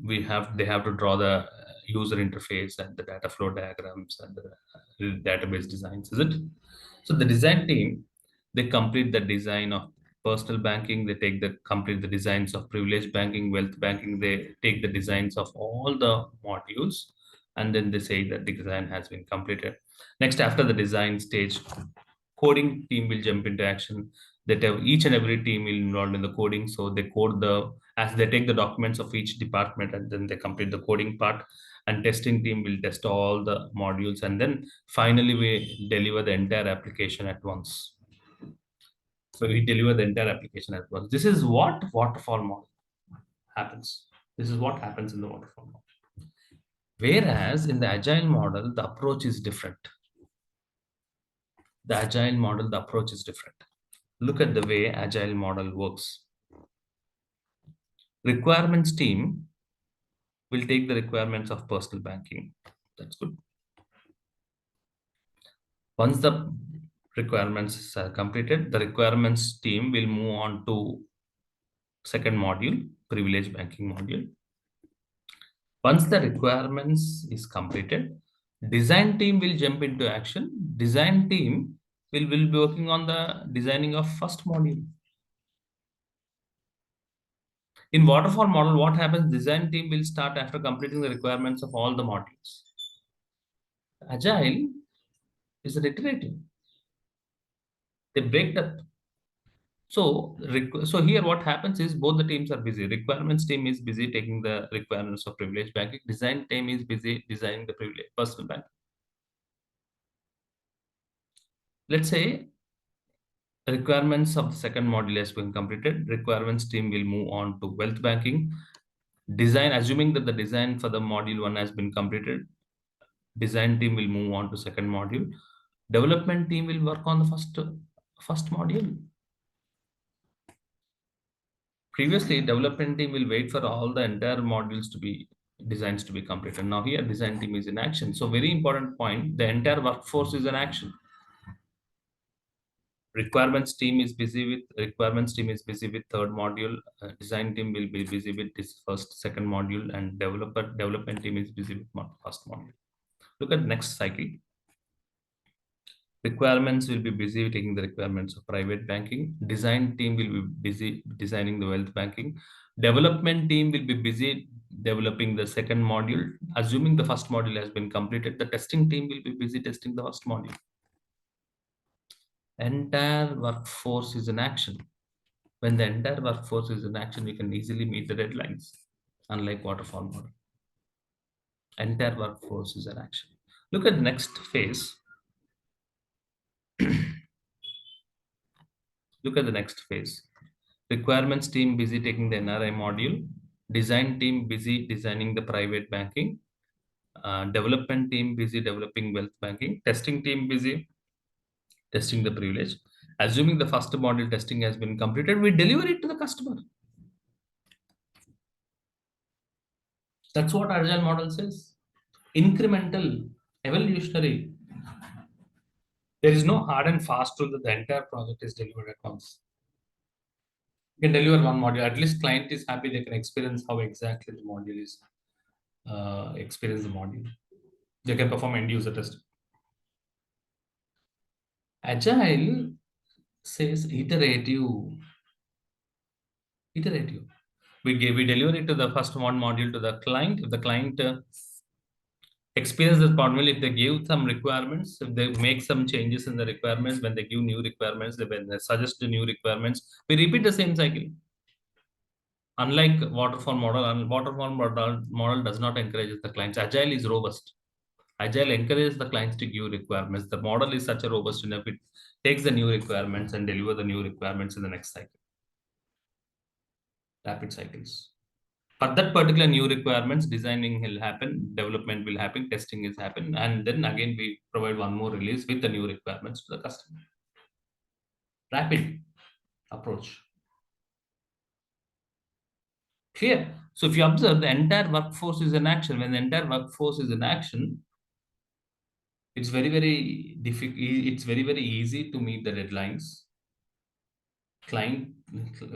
they have to draw the user interface and the data flow diagrams and the database designs, is it? So the design team, they complete the design of personal banking, they complete the designs of privileged banking, wealth banking, they take the designs of all the modules, and then they say that the design has been completed. Next, after the design stage, coding team will jump into action. That each and every team will involved in the coding. So they as they take the documents of each department and then they complete the coding part. And testing team will test all the modules and then finally we deliver the entire application at once. So we deliver the entire application at once. This is what waterfall model happens. This is what happens in the waterfall model. Whereas in the agile model, the approach is different. The agile model, the approach is different. Look at the way agile model works. Requirements team will take the requirements of personal banking. That's good. Once the Requirements are completed. The requirements team will move on to second module, privilege banking module. Once the requirements is completed, design team will jump into action. Design team will be working on the designing of first module. In waterfall model, what happens? Design team will start after completing the requirements of all the modules. Agile is an iterative. They break that. So here what happens is both the teams are busy. Requirements team is busy taking the requirements of privilege banking. Design team is busy designing the privilege personal bank. Let's say requirements of the second module has been completed. Requirements team will move on to wealth banking. Design, assuming that the design for the module 1 has been completed, design team will move on to second module. Development team will work on the first module. Previously, development team will wait for all the entire modules to be designs to be completed. Now here, design team is in action. So very important point, the entire workforce is in action. Requirements team is busy with third module. Design team will be busy with this second module, and development team is busy with first module. Look at next cycle. Requirements will be busy taking the requirements of private banking. Design team will be busy designing the wealth banking. Development team will be busy developing the second module. Assuming the first module has been completed, the testing team will be busy testing the first module. Entire workforce is in action. When the entire workforce is in action, we can easily meet the deadlines, unlike waterfall model. Entire workforce is in action. Look at the next phase. Look at the next phase. Requirements team busy taking the NRI module. Design team busy designing the private banking. Development team busy developing wealth banking. Testing team busy testing the privilege. Assuming the first module testing has been completed, we deliver it to the customer. That's what Agile model says. Incremental, evolutionary. There is no hard and fast rule that the entire project is delivered at once. You can deliver one module. At least client is happy. They can experience how exactly the module is. Experience the module. They can perform end user testing. Agile says iterative. Iterative. We deliver it to the first one module to the client. If the client experience this problem, if they give some requirements, if they make some changes in the requirements, when they give new requirements, when they suggest the new requirements, we repeat the same cycle. Unlike waterfall model does not encourage the clients. Agile is robust. Agile encourages the clients to give requirements. The model is such a robust enough, it takes the new requirements and deliver the new requirements in the next cycle. Rapid cycles. For that particular new requirements, designing will happen, development will happen, testing is happen, and then again we provide one more release with the new requirements to the customer. Rapid approach. Clear? So if you observe, the entire workforce is in action. When the entire workforce is in action, it's very, very difficult. It's very, very easy to meet the deadlines. Client,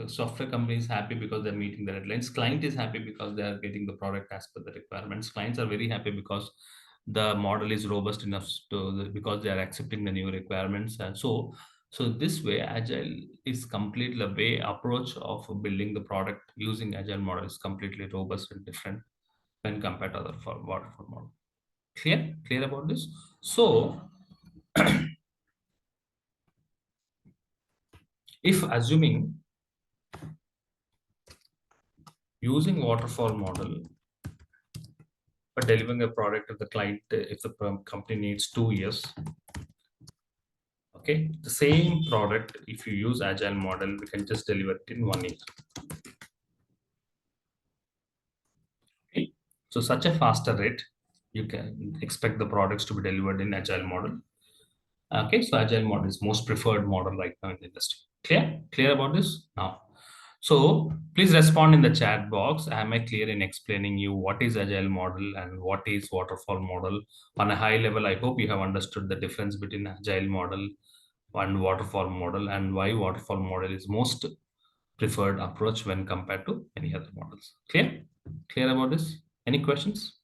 software company is happy because they're meeting the deadlines. Client is happy because they are getting the product as per the requirements. Clients are very happy because the model is robust enough because they are accepting the new requirements. And so this way, Agile is completely the way approach of building the product using Agile model is completely robust and different when compared to other waterfall model. Clear about this? So if assuming using waterfall model for delivering a product to the client, if the company needs 2 years, okay, the same product, if you use Agile model, we can just deliver it in 1 year. Okay. So such a faster rate, you can expect the products to be delivered in Agile model. Okay, so Agile model is most preferred model right now in the industry. Clear about this now? So please respond in the chat box. Am I clear in explaining you what is Agile model and what is waterfall model? On a high level, I hope you have understood the difference between Agile model and waterfall model, and why waterfall model is most preferred approach when compared to any other models. Clear? Clear about this? Any questions?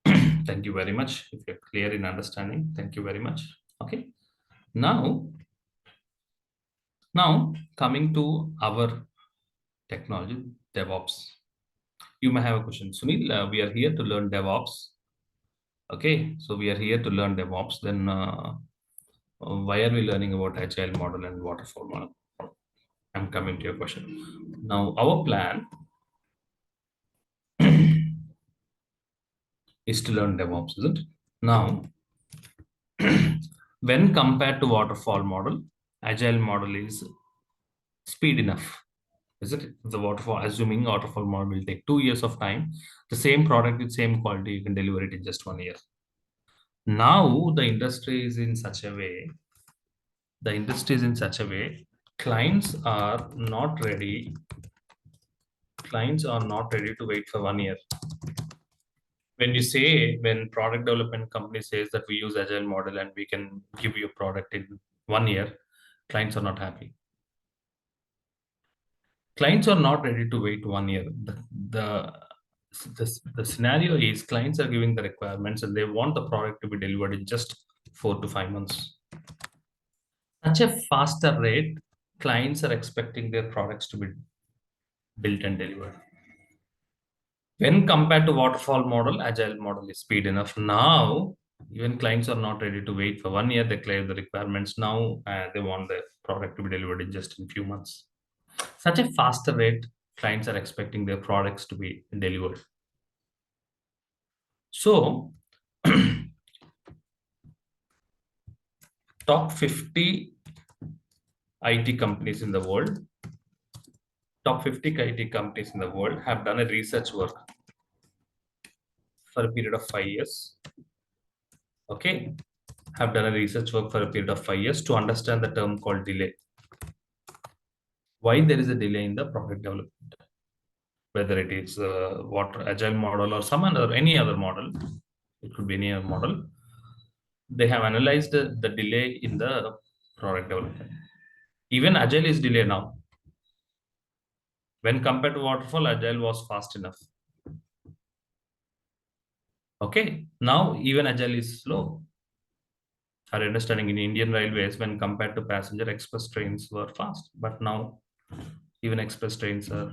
Thank you very much. If you're clear in understanding, thank you very much. Okay. Now coming to our technology, DevOps. You may have a question. Sunil, we are here to learn DevOps. Okay, so we are here to learn DevOps. Then why are we learning about agile model and waterfall model? I'm coming to your question. Now, our plan is to learn DevOps, isn't it? Now, when compared to waterfall model, agile model is speed enough. Is it? The waterfall, assuming waterfall model will take 2 years of time, the same product with same quality, you can deliver it in just 1 year. Now the industry is in such a way, clients are not ready. Clients are not ready to wait for 1 year. When product development company says that we use agile model and we can give you a product in 1 year, clients are not happy. Clients are not ready to wait 1 year. The scenario is clients are giving the requirements and they want the product to be delivered in just 4 to 5 months. Such a faster rate, clients are expecting their products to be built and delivered. When compared to waterfall model, agile model is speed enough. Now, even clients are not ready to wait for 1 year. They clear the requirements now. They want the product to be delivered in just a few months. Such a faster rate, clients are expecting their products to be delivered. So, top 50 IT companies in the world, top 50 IT companies in the world have done a research work for a period of 5 years. Okay, have done a research work for a period of 5 years to understand the term called delay. Why there is a delay in the product development, whether it is agile model or any other model, it could be any other model. They have analyzed the delay in the product development. Even agile is delayed now. When compared to waterfall, agile was fast enough. Okay, now even agile is slow. Our understanding in Indian Railways, when compared to passenger, express trains were fast, but now even express trains are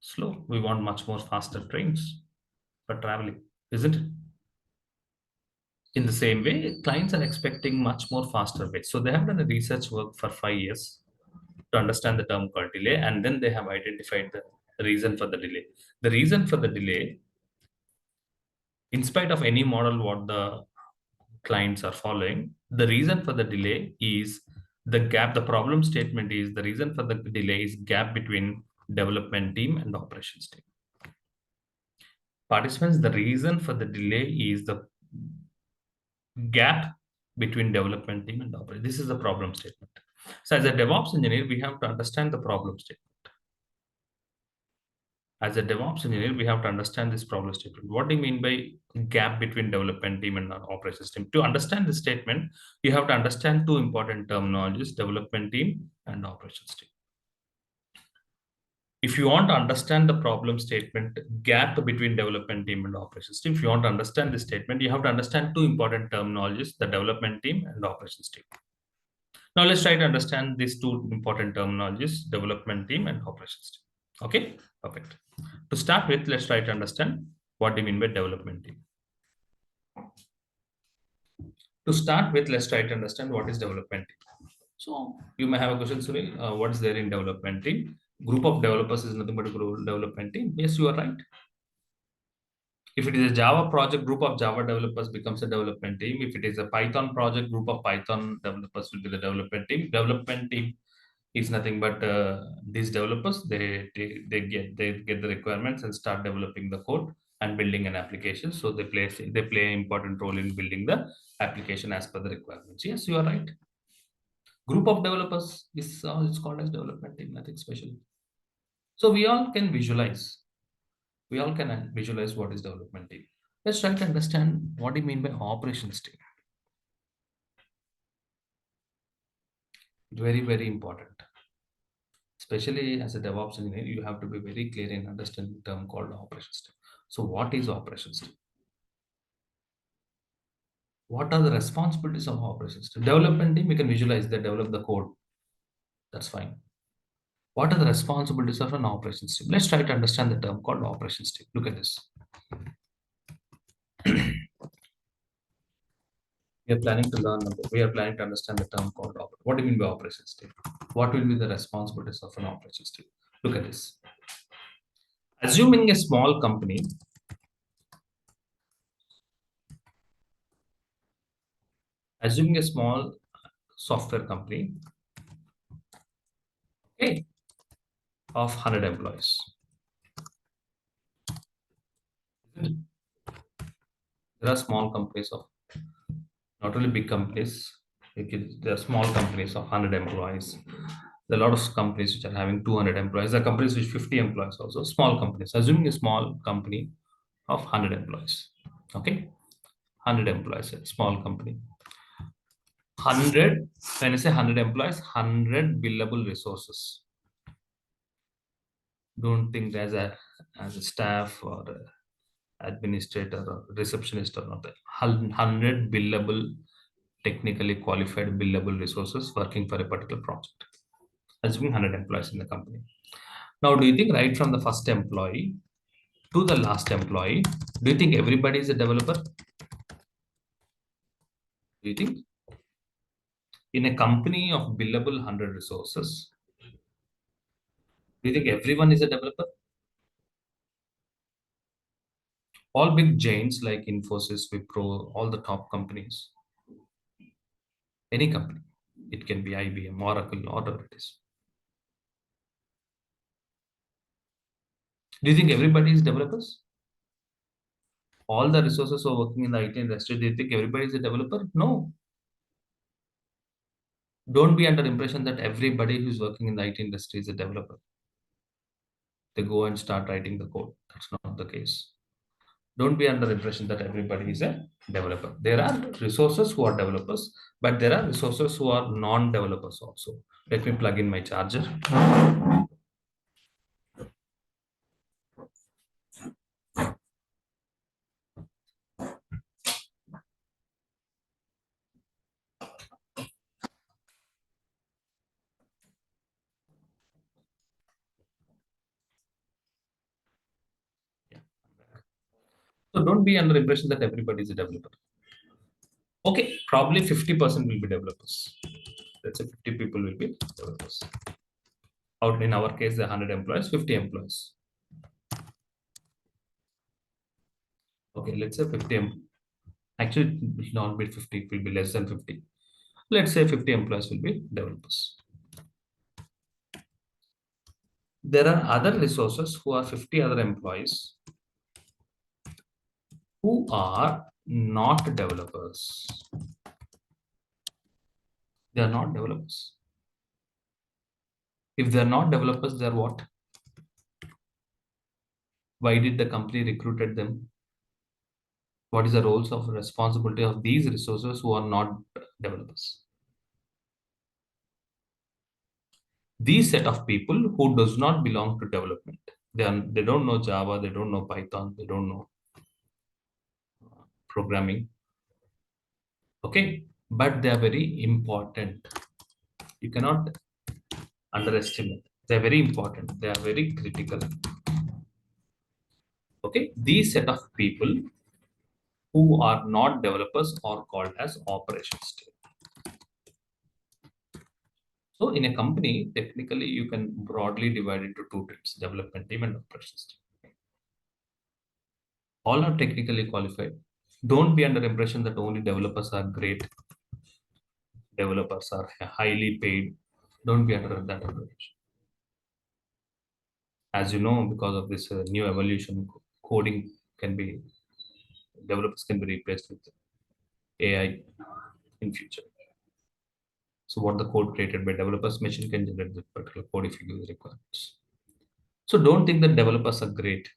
slow. We want much more faster trains for traveling, isn't it? In the same way, clients are expecting much more faster way. So they have done a research work for 5 years to understand the term called delay, and then they have identified the reason for the delay. The reason for the delay, in spite of any model what the clients are following, the reason for the delay is the gap. The problem statement is the reason for the delay is gap between development team and operations team. Participants, the reason for the delay is the gap between development team and operations. This is the problem statement. So as a DevOps engineer, we have to understand the problem statement. As a DevOps engineer, we have to understand this problem statement. What do you mean by gap between development team and operations team? To understand this statement, you have to understand two important terminologies, development team and operations team. If you want to understand the problem statement, gap between development team and operations team, if you want to understand this statement, you have to understand two important terminologies, the development team and operations team. Now let's try to understand these two important terminologies, development team and operations team. Okay, perfect. To start with, let's try to understand what do you mean by development team. To start with, let's try to understand what is development team. So you may have a question, Sunil, what is there in development team? Group of developers is nothing but a development team. Yes, you are right. If it is a Java project, group of Java developers becomes a development team. If it is a Python project, group of Python developers will be the development team. Development team is nothing but these developers. They get the requirements and start developing the code and building an application. So they play an important role in building the application as per the requirements. Yes, you are right. Group of developers is it's called as development team. Nothing special. So we all can visualize. We all can visualize what is development team. Let's try to understand what do you mean by operations team. Very, very important. Especially as a DevOps engineer, you have to be very clear in understanding the term called operations team. So what is operations team? What are the responsibilities of operations team? Development team, you can visualize they develop the code. That's fine. What are the responsibilities of an operations team? Let's try to understand the term called operations team. Look at this. We are planning to learn about, we are planning to understand the term called what do you mean by operations team? What will be the responsibilities of an operations team? Look at this. Assuming a small company, assuming a small software company, okay, of 100 employees. There are small companies of, not only big companies, there are small companies of 100 employees. There are a lot of companies which are having 200 employees. There are companies with 50 employees also, small companies. Assuming a small company of 100 employees, okay? 100 employees, a small company. 100, when I say 100 employees, 100 billable resources. Don't think as a staff or administrator or receptionist or not. 100 billable, technically qualified billable resources working for a particular project. Assuming 100 employees in the company. Now, do you think right from the first employee to the last employee, do you think everybody is a developer? Do you think? In a company of billable 100 resources, do you think everyone is a developer? All big giants like Infosys, Wipro, all the top companies, any company, it can be IBM, Oracle, whatever it is. Do you think everybody is developers? All the resources are working in the IT industry. Do you think everybody is a developer? No. Don't be under impression that everybody who's working in the IT industry is a developer. They go and start writing the code. That's not the case. Don't be under impression that everybody is a developer. There are resources who are developers, but there are resources who are non-developers also. Let me plug in my charger. So don't be under impression that everybody is a developer. Okay, probably 50% will be developers. Let's say 50 people will be developers. Out in our case, the 100 employees, 50 employees. Okay, let's say 50. Actually, it will not be 50, it will be less than 50. Let's say 50 employees will be developers. There are other resources who are 50 other employees who are not developers. They are not developers. If they are not developers, they are what? Why did the company recruited them? What is the roles of responsibility of these resources who are not developers? These set of people who does not belong to development. They don't know Java, they don't know Python, they don't know programming. Okay, but they are very important. You cannot underestimate. They are very important. They are very critical. Okay, these set of people who are not developers are called as operations team. So in a company, technically you can broadly divide into two teams: development team and operations team. All are technically qualified. Don't be under impression that only developers are great. Developers are highly paid. Don't be under that impression. As you know, because of this new evolution, coding can be, developers can be replaced with AI in future. So what the code created by developers, machine can generate the particular code if you give the requirements. So don't think that developers are great.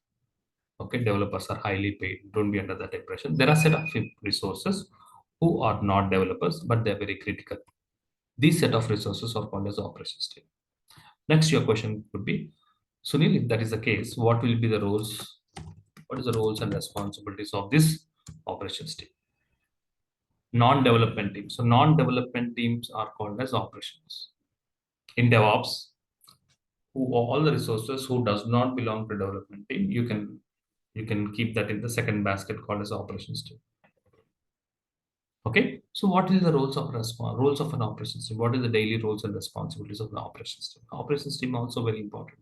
Okay, developers are highly paid. Don't be under that impression. There are set of resources who are not developers, but they're very critical. These set of resources are called as operations team. Next, your question could be, Sunil, if that is the case, what will be the roles? What is the roles and responsibilities of this operations team? Non-development teams. So non-development teams are called as operations. In DevOps, who all the resources who does not belong to development team, you can keep that in the second basket called as operations team. Okay, so what is the roles of an operations team? What is the daily roles and responsibilities of an operations team? Operations team also very important.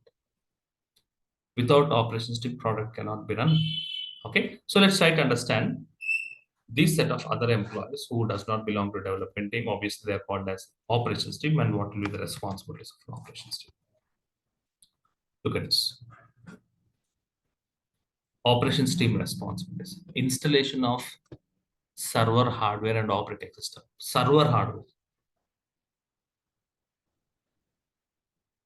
Without operations team, product cannot be run. Okay, so let's try to understand this set of other employees who does not belong to development team. Obviously, they are called as operations team, and what will be the responsibilities of an operations team? Look at this. Operations team responsibilities: installation of server hardware and operating system. Server hardware.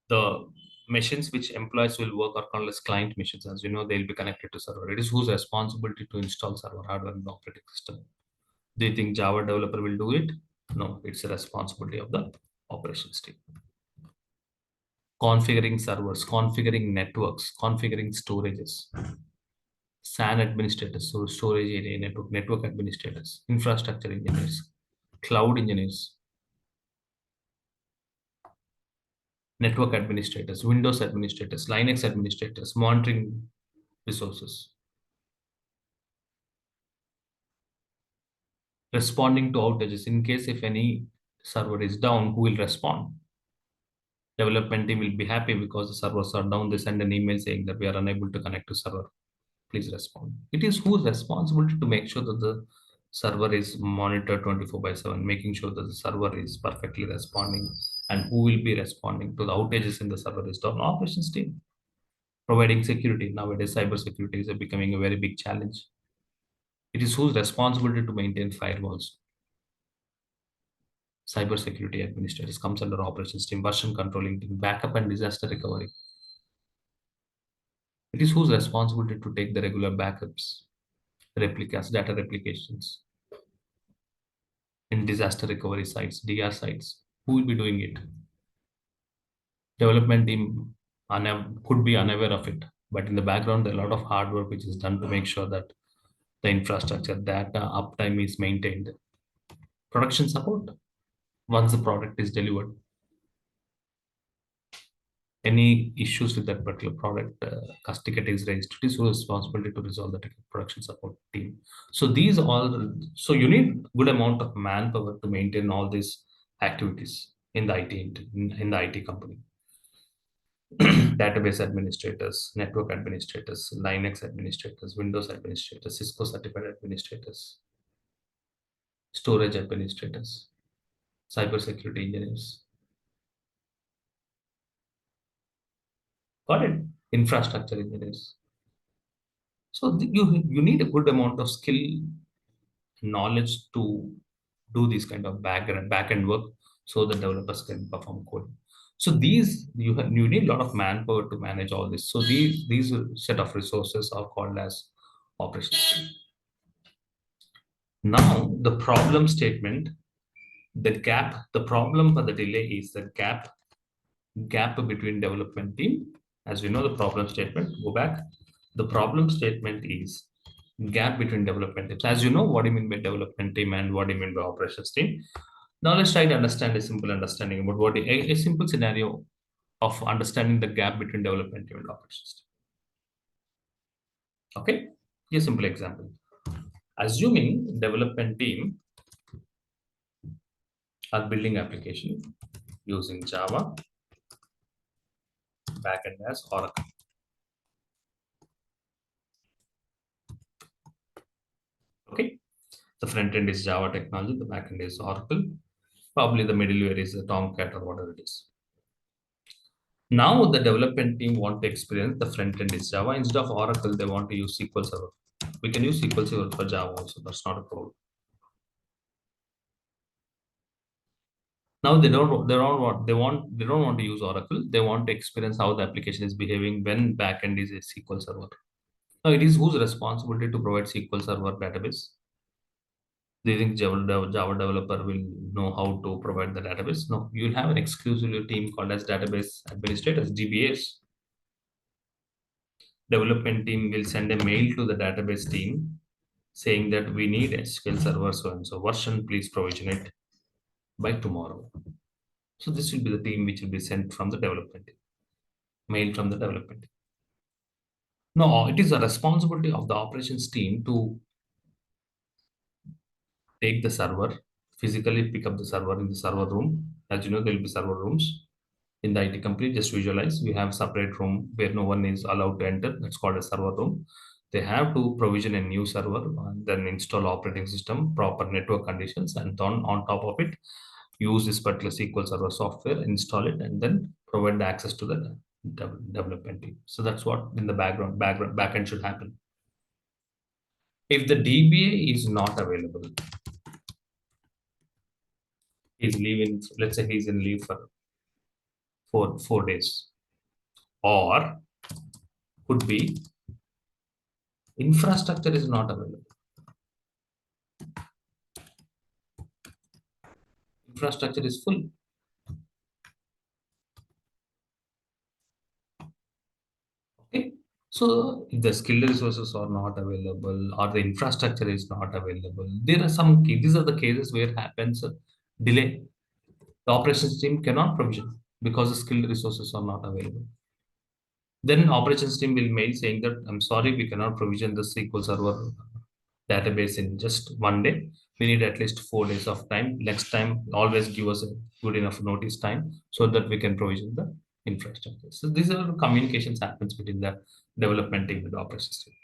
The machines which employees will work are called as client machines. As you know, they'll be connected to server. It is whose responsibility to install server hardware and operating system. Do you think Java developer will do it? No, it's a responsibility of the operations team. Configuring servers, configuring networks, configuring storages, SAN administrators, so storage area network administrators, infrastructure engineers, cloud engineers, network administrators, Windows administrators, Linux administrators, monitoring resources, responding to outages in case if any server is down, who will respond? Development team will be happy because the servers are down. They send an email saying that we are unable to connect to server. Please respond. It is whose responsibility to make sure that the server is monitored 24/7, making sure that the server is perfectly responding, and who will be responding to the outages in the server is down. Operations team. Providing security. Nowadays, cyber security is becoming a very big challenge. It is whose responsibility to maintain firewalls. Cybersecurity administrators comes under operations team, version controlling team, backup and disaster recovery. It is whose responsibility to take the regular backups, replicas, data replications in disaster recovery sites, DR sites. Who will be doing it? Development team could be unaware of it, but in the background, there are a lot of hard work which is done to make sure that the infrastructure, data, uptime is maintained. Production support, once the product is delivered, any issues with that particular product, ticket is raised, it is your responsibility to resolve the ticket. Production support team. So these all, so you need good amount of manpower to maintain all these activities in the in the IT company. Database administrators, network administrators, Linux administrators, Windows administrators, Cisco certified administrators, storage administrators, cybersecurity engineers. Got it? Infrastructure engineers. So you need a good amount of skill, knowledge to do this kind of back end work, so the developers can perform code. So these you need a lot of manpower to manage all this. So these set of resources are called as operations. Now the problem statement, the problem for the delay is the gap between development team. As we know, the problem statement, go back. The problem statement is gap between development teams. As you know, what do you mean by development team and what do you mean by operations team? Now let's try to understand a simple understanding about a simple scenario of understanding the gap between development team and operations team. Okay, a simple example. Assuming development team are building application using Java, backend as Oracle. Okay, the front end is Java technology, the backend is Oracle. Probably the middleware is a Tomcat or whatever it is. Now the development team want to experience the front end is Java. Instead of Oracle, they want to use SQL Server. We can use SQL Server for Java also. That's not a problem. Now they don't want to use Oracle. They want to experience how the application is behaving when backend is a SQL Server. Now it is whose responsibility to provide SQL Server database? Do you think Java developer will know how to provide the database? No, you'll have an exclusive team called as database administrators, DBAs. Development team will send a mail to the database team saying that we need SQL Server so and so version, please provision it by tomorrow. So this will be the team which will be sent from the development team, mail from the development team. No, it is a responsibility of the operations team to take the server, physically pick up the server in the server room. As you know, there will be server rooms in the IT company. Just visualize, we have separate room where no one is allowed to enter. That's called a server room. They have to provision a new server, and then install operating system, proper network conditions, and on top of it, use this particular SQL Server software, install it, and then provide the access to the development team. So that's what in the backend should happen. If the DBA is not available, he's leaving, let's say he's in leave for four days, or could be infrastructure is not available. Infrastructure is full. Okay. So if the skilled resources are not available or the infrastructure is not available, there are these are the cases where it happens delay. The operations team cannot provision because the skilled resources are not available. Then operations team will mail saying that I'm sorry, we cannot provision the SQL Server database in just one day. We need at least 4 days of time. Next time, always give us a good enough notice time so that we can provision the infrastructure. So these are communications happens between the development team and the operations team.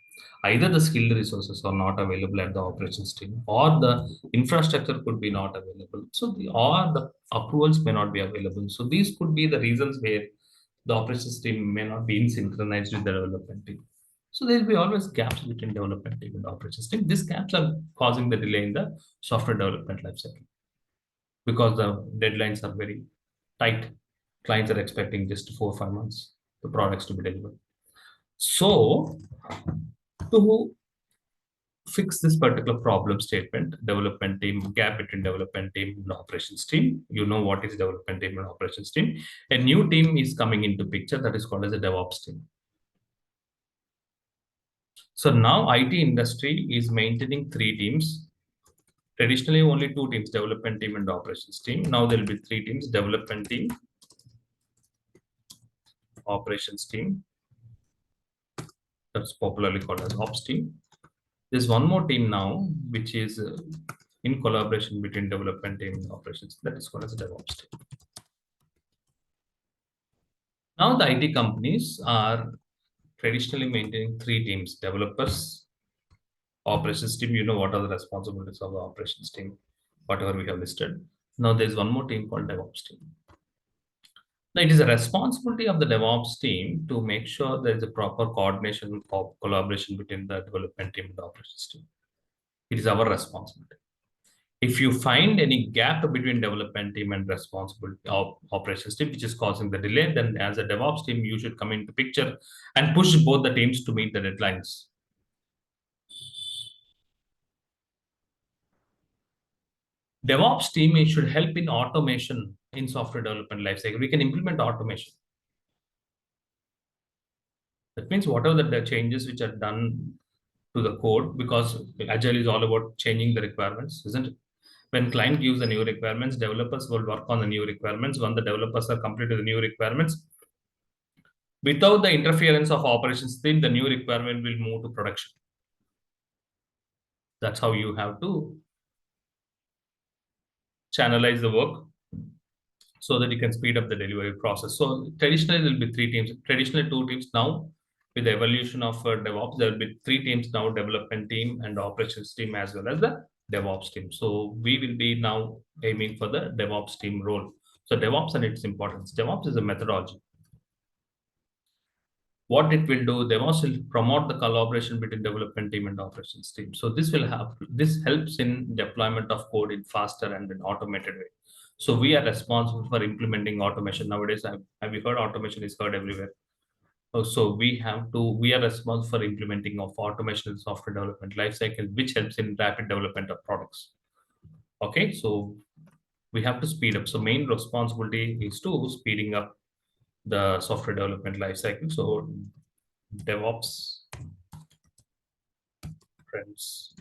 Either the skilled resources are not available at the operations team, or the infrastructure could be not available. So or the approvals may not be available. So these could be the reasons where the operations team may not be in synchronized with the development team. So there will be always gaps between development team and operations team. These gaps are causing the delay in the software development lifecycle because the deadlines are very tight. Clients are expecting just 4 or 5 months the products to be delivered. So to fix this particular problem statement, development team, gap between development team and operations team, you know what is development team and operations team. A new team is coming into picture that is called as a DevOps team. So now IT industry is maintaining 3 teams. Traditionally, only 2 teams, development team and operations team. Now there will be 3 teams, development team, operations team. That's popularly called as ops team. There's one more team now, which is in collaboration between development team and operations. That is called as DevOps team. Now the IT companies are traditionally maintaining 3 teams, developers, operations team. You know what are the responsibilities of the operations team, whatever we have listed. Now there's one more team called DevOps team. Now it is a responsibility of the DevOps team to make sure there is a proper coordination or collaboration between the development team and the operations team. It is our responsibility. If you find any gap between development team and responsibility of operations team, which is causing the delay, then as a DevOps team, you should come into picture and push both the teams to meet the deadlines. DevOps team should help in automation in software development lifecycle. We can implement automation. That means whatever the changes which are done to the code, because Agile is all about changing the requirements, isn't it? When client gives the new requirements, developers will work on the new requirements. When the developers are completed the new requirements, without the interference of operations team, the new requirement will move to production. That's how you have to channelize the work so that you can speed up the delivery process. So traditionally, there will be 3 teams. Traditionally, 2 teams. Now, with the evolution of DevOps, there will be 3 teams now, development team and operations team, as well as the DevOps team. So we will be now aiming for the DevOps team role. So DevOps and its importance. DevOps is a methodology. What it will do, DevOps will promote the collaboration between development team and operations team. So this helps in deployment of code in faster and an automated way. So we are responsible for implementing automation nowadays. Have you heard automation is heard everywhere? So we are responsible for implementing of automation in software development lifecycle, which helps in rapid development of products. Okay, so we have to speed up. So main responsibility is to speeding up the software development lifecycle. So DevOps trends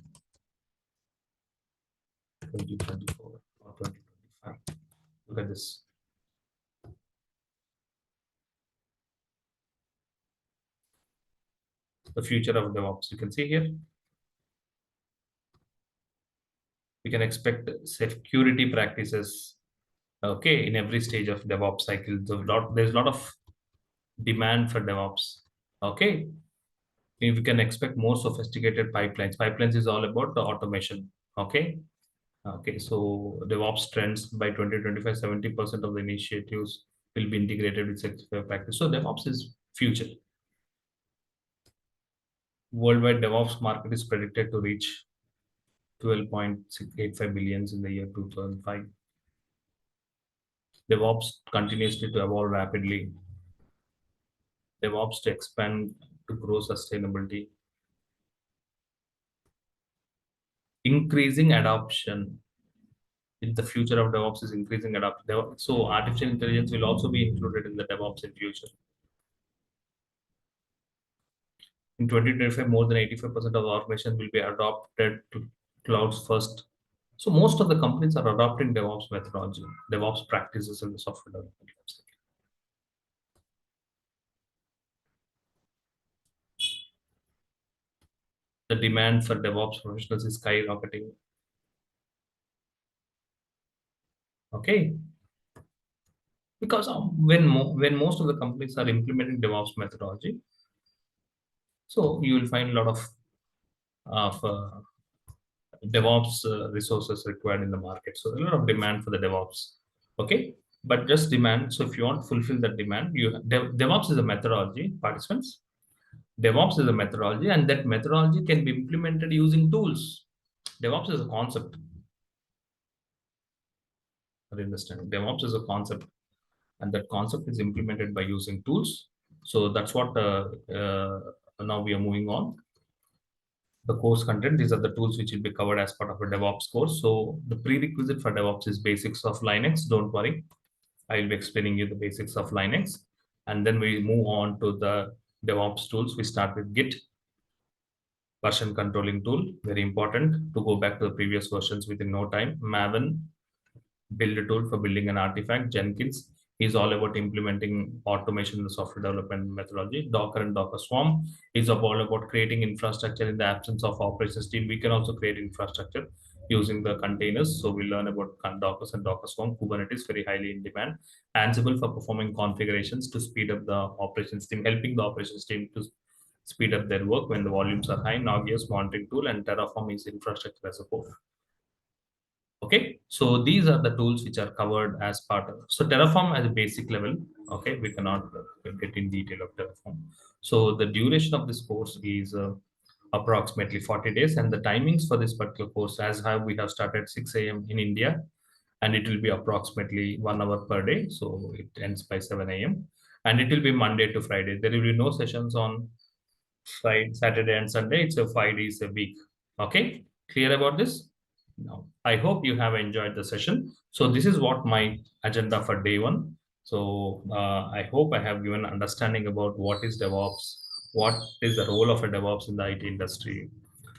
2024 or 2025. Look at this. The future of DevOps. You can see here. We can expect security practices. Okay, in every stage of DevOps cycle, there's a lot of demand for DevOps. Okay, we can expect more sophisticated pipelines. Pipelines is all about the automation. Okay. Okay, so DevOps trends by 2025, 70% of the initiatives will be integrated with secure practice. So DevOps is future. Worldwide DevOps market is predicted to reach 12.685 billions in the year 2005. DevOps continuously to evolve rapidly. DevOps to expand to grow sustainability. Increasing adoption. In the future of DevOps is increasing adoption. So artificial intelligence will also be included in the DevOps in future. In 2025, more than 85% of organizations will be adopted to clouds first. So most of the companies are adopting DevOps methodology, DevOps practices in the software development lifecycle. The demand for DevOps professionals is skyrocketing. Okay, because when most of the companies are implementing DevOps methodology, so you will find a lot of DevOps resources required in the market. So a lot of demand for the DevOps. Okay, but just demand. So if you want to fulfill that demand, DevOps is a methodology, participants. DevOps is a methodology, and that methodology can be implemented using tools. DevOps is a concept. Understand? DevOps is a concept, and that concept is implemented by using tools. So that's what now we are moving on. The course content, these are the tools which will be covered as part of a DevOps course. So the prerequisite for DevOps is basics of Linux. Don't worry, I'll be explaining you the basics of Linux, and then we move on to the DevOps tools. We start with Git, version controlling tool, very important to go back to the previous versions within no time. Maven, build a tool for building an artifact. Jenkins is all about implementing automation in the software development methodology. Docker and Docker Swarm is all about creating infrastructure in the absence of operations team. We can also create infrastructure using the containers. So we learn about Docker and Docker Swarm. Kubernetes very highly in demand. Ansible for performing configurations to speed up the operations team, helping the operations team to speed up their work when the volumes are high. Nagios monitoring tool, and Terraform is infrastructure as a code. Okay, so these are the tools which are covered as part of. So Terraform as a basic level. Okay, we cannot get in detail of Terraform. So the duration of this course is approximately 40 days, and the timings for this particular course, as how we have started 6 a.m. in India, and it will be approximately 1 hour per day. So it ends by 7 a.m. and it will be Monday to Friday. There will be no sessions on Friday, Saturday, and Sunday. It's a 5 days a week. Okay, clear about this? Now, I hope you have enjoyed the session. So this is what my agenda for day one. So I hope I have given understanding about what is DevOps, what is the role of a DevOps in the IT industry.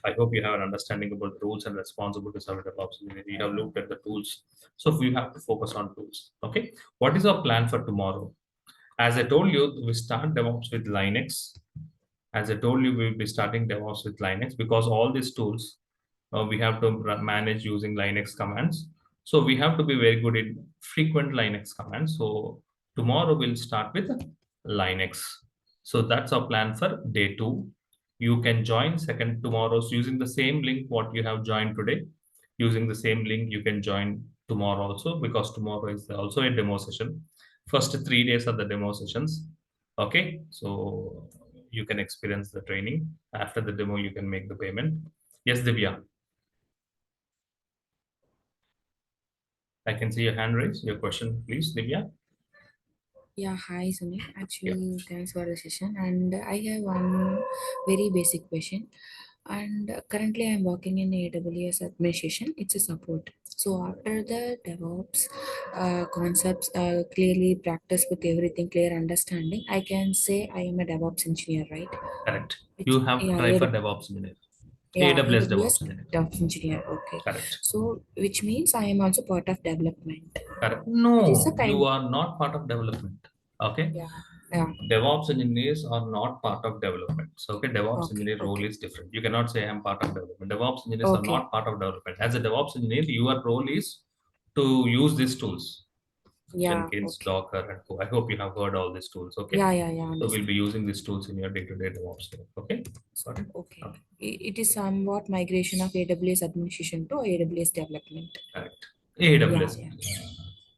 I hope you have an understanding about the rules and responsibilities of a DevOps. You have looked at the tools. So we have to focus on tools. Okay. What is our plan for tomorrow? As I told you, we start DevOps with Linux. As I told you, we will be starting DevOps with Linux because all these tools we have to manage using Linux commands. So we have to be very good in frequent Linux commands. So tomorrow we'll start with Linux. So that's our plan for day two. You can join second tomorrow's using the same link what you have joined today. Using the same link, you can join tomorrow also because tomorrow is also a demo session. First 3 days are the demo sessions. Okay, so you can experience the training. After the demo, you can make the payment. Yes, Divya. I can see your hand raised. Your question, please, Divya. Yeah, hi Sunil. Actually, thanks for the session. And I have one very basic question. And currently I'm working in AWS administration. It's a support. So after the DevOps concepts clearly practice with everything, clear understanding, I can say I am a DevOps engineer, right? Correct. Which, You have to yeah, try for DevOps engineer. yeah, AWS AWS DevOps engineer. DevOps engineer. Okay. Correct. So which means I am also part of development. Correct. It is a No, kind. you are not part of development. Okay. Yeah. Yeah. DevOps engineers are not part of development. So, okay, DevOps Okay. engineer role Okay. is different. You cannot say I'm part of development. DevOps engineers are Okay. not part of development. As a DevOps engineer, your role is to use these tools, Yeah. Jenkins, Okay. Docker, and Co. I hope you have heard all these tools. Okay. Yeah. Yeah. Yeah. So we'll Understand. be using these tools in your day-to-day DevOps work. Okay. Got it? Okay. Okay. It is somewhat migration of AWS administration to AWS development. Correct. Yeah. AWS. Yeah.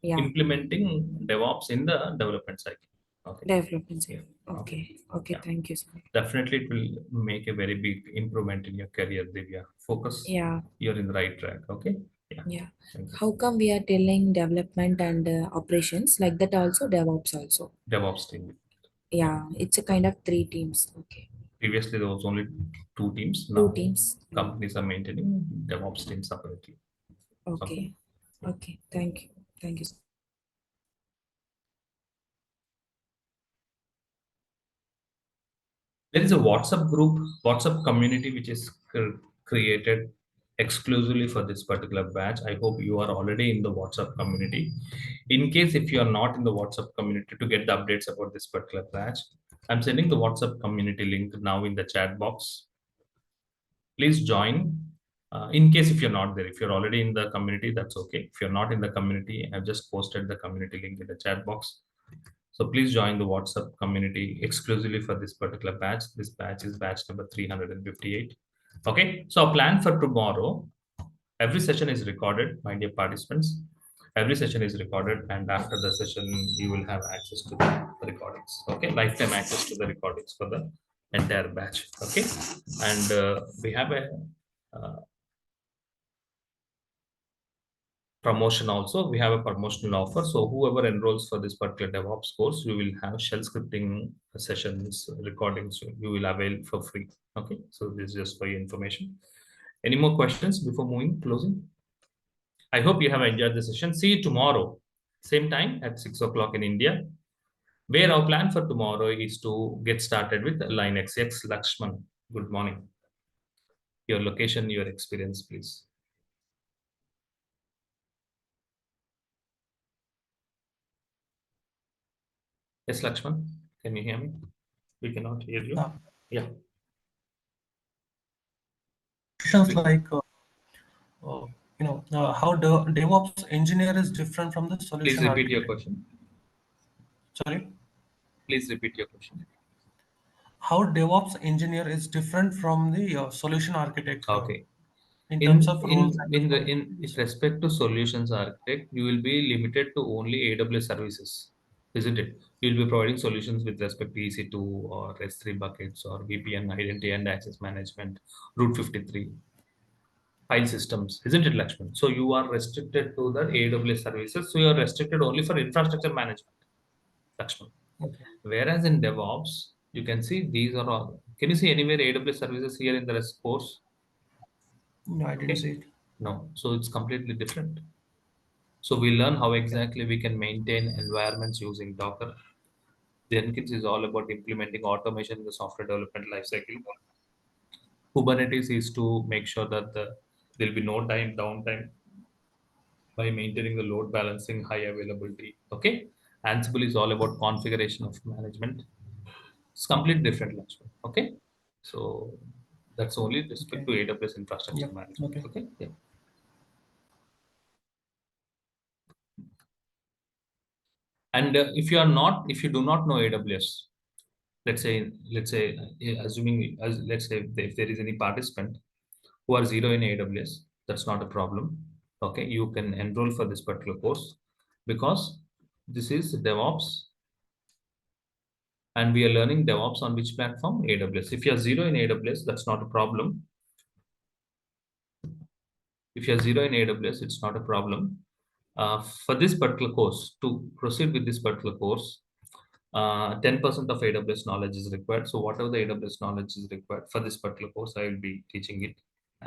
Yeah. Implementing DevOps in the development cycle. Okay. Development. Yeah. Okay. Okay. Yeah. Thank you, sir. Definitely, it will make a very big improvement in your career, Divya. Focus. Yeah. You're in the right track. Okay. Yeah. Yeah. Thank you. How come we are telling development and operations like that also DevOps also? DevOps team. Yeah. It's a kind of three teams. Okay. Previously, there was only two teams. Two Now, teams. companies are maintaining DevOps team separately. Okay. Okay. Okay. Thank you. Thank you, sir. There is a WhatsApp group, WhatsApp community, which is created exclusively for this particular batch. I hope you are already in the WhatsApp community. In case if you are not in the WhatsApp community to get the updates about this particular batch, I'm sending the WhatsApp community link now in the chat box. Please join. In case if you're not there, if you're already in the community, that's okay. If you're not in the community, I've just posted the community link in the chat box. So please join the WhatsApp community exclusively for this particular batch. This batch is batch number 358. Okay, so our plan for tomorrow, every session is recorded, my dear participants. Every session is recorded, and after the session, you will have access to the recordings. Okay, lifetime access to the recordings for the entire batch. Okay, and we have a uh, promotion also. We have a promotional offer. So whoever enrolls for this particular DevOps course, you will have shell scripting sessions, recordings you will avail for free. Okay, so this is just for your information. Any more questions before moving closing? I hope you have enjoyed the session. See you tomorrow, same time at 6 o'clock in India, where our plan for tomorrow is to get started with Linux. X Lakshman, good morning. Your location, your experience, please. Yes, Lakshman, can you hear me? We cannot hear you. Yeah. Questions like, how the DevOps engineer is different from the Please solution repeat your architect. question. Sorry, Please repeat your question. how DevOps engineer is different from the solution architect Okay. in terms of In roles and in with respect to solutions architect, you will be limited to only AWS services, isn't it? You'll be providing solutions with respect to EC2 or S3 buckets or VPN identity and access management, Route 53, file systems, isn't it, Lakshman? So you are restricted to the AWS services. So you are restricted only for infrastructure management, Lakshman. Okay. Whereas in DevOps, you can see these are all. Can you see anywhere AWS services here in the course? No, I didn't see it. No, so it's completely different. So we learn how exactly we can maintain environments using Docker. Jenkins is all about implementing automation in the software development lifecycle. Kubernetes is to make sure that there'll be no time downtime by maintaining the load balancing, high availability. Okay. Ansible is all about configuration of management. It's completely different, Lakshman. Okay. So that's only with respect Okay. to AWS infrastructure Yeah. management. Okay. Okay. Yeah. And if you do not know AWS, let's say, assuming as let's say if there is any participant who are zero in AWS, that's not a problem. Okay, you can enroll for this particular course because this is DevOps, and we are learning DevOps on which platform? AWS. If you are zero in AWS, that's not a problem. If you are zero in AWS, it's not a problem. For this particular course, to proceed with this particular course, 10% of AWS knowledge is required. So whatever the AWS knowledge is required for this particular course, I will be teaching it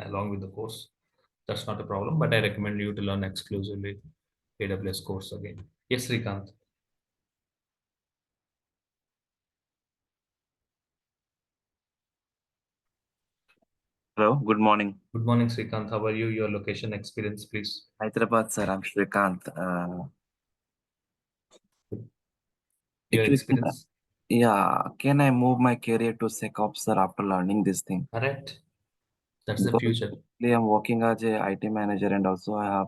along with the course. That's not a problem, but I recommend you to learn exclusively AWS course again. Yes, Srikanth. Hello, good morning. Good morning, Srikanth. How are you? Your location experience, please. Hyderabad, sir. I'm Shrikant. Your Actually, experience. yeah, can I move my career to SecOps, sir, after learning this thing? Correct. That's the Because future. actually I'm working as a IT manager and also I have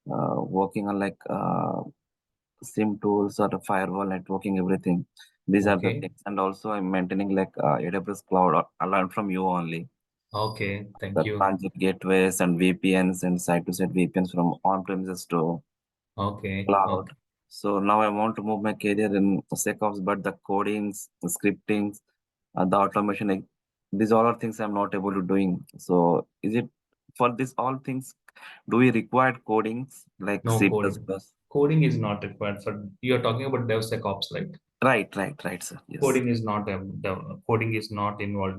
working on like SIM tools or the firewall networking, everything. These are the Okay. things. And also I'm maintaining like AWS cloud. I learned from you only. Okay. Thank The you. transit gateways and VPNs and site-to-site VPNs from on-premises to Okay. cloud. Okay. So now I want to move my career in SecOps, but the codings, the scriptings, the automation, these all are things I'm not able to doing. So is it for this all things, do we require codings like No C++? coding. Coding is not required for, you're talking about DevSecOps, right? Right, sir. Yes. Coding is not involved.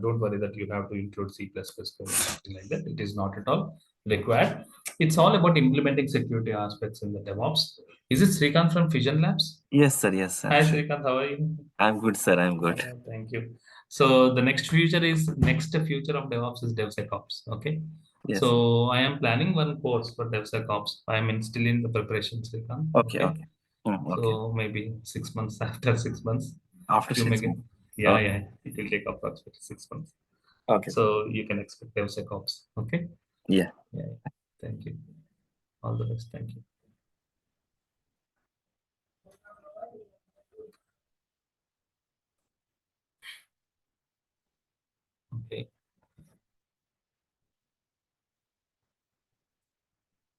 Don't worry that you have to include C++ code or something like that. It is not at all required. It's all about implementing security aspects in the DevOps. Is it Srikanth from Fission Labs? Yes, sir. Hi, Sure. Srikanth. How are you? I'm good, sir. I'm good. Thank you. So the next future of DevOps is DevSecOps. Okay. Yes. So I am planning one course for DevSecOps. I am still in the preparation, Srikanth. Okay. Okay. So maybe 6 months after 6 months, After you may 6 get. months. Yeah, Okay. yeah. It will take approximately 6 months. Okay. So you can expect DevSecOps. Okay. Yeah. Yeah. Thank you. All the best. Thank you. Okay.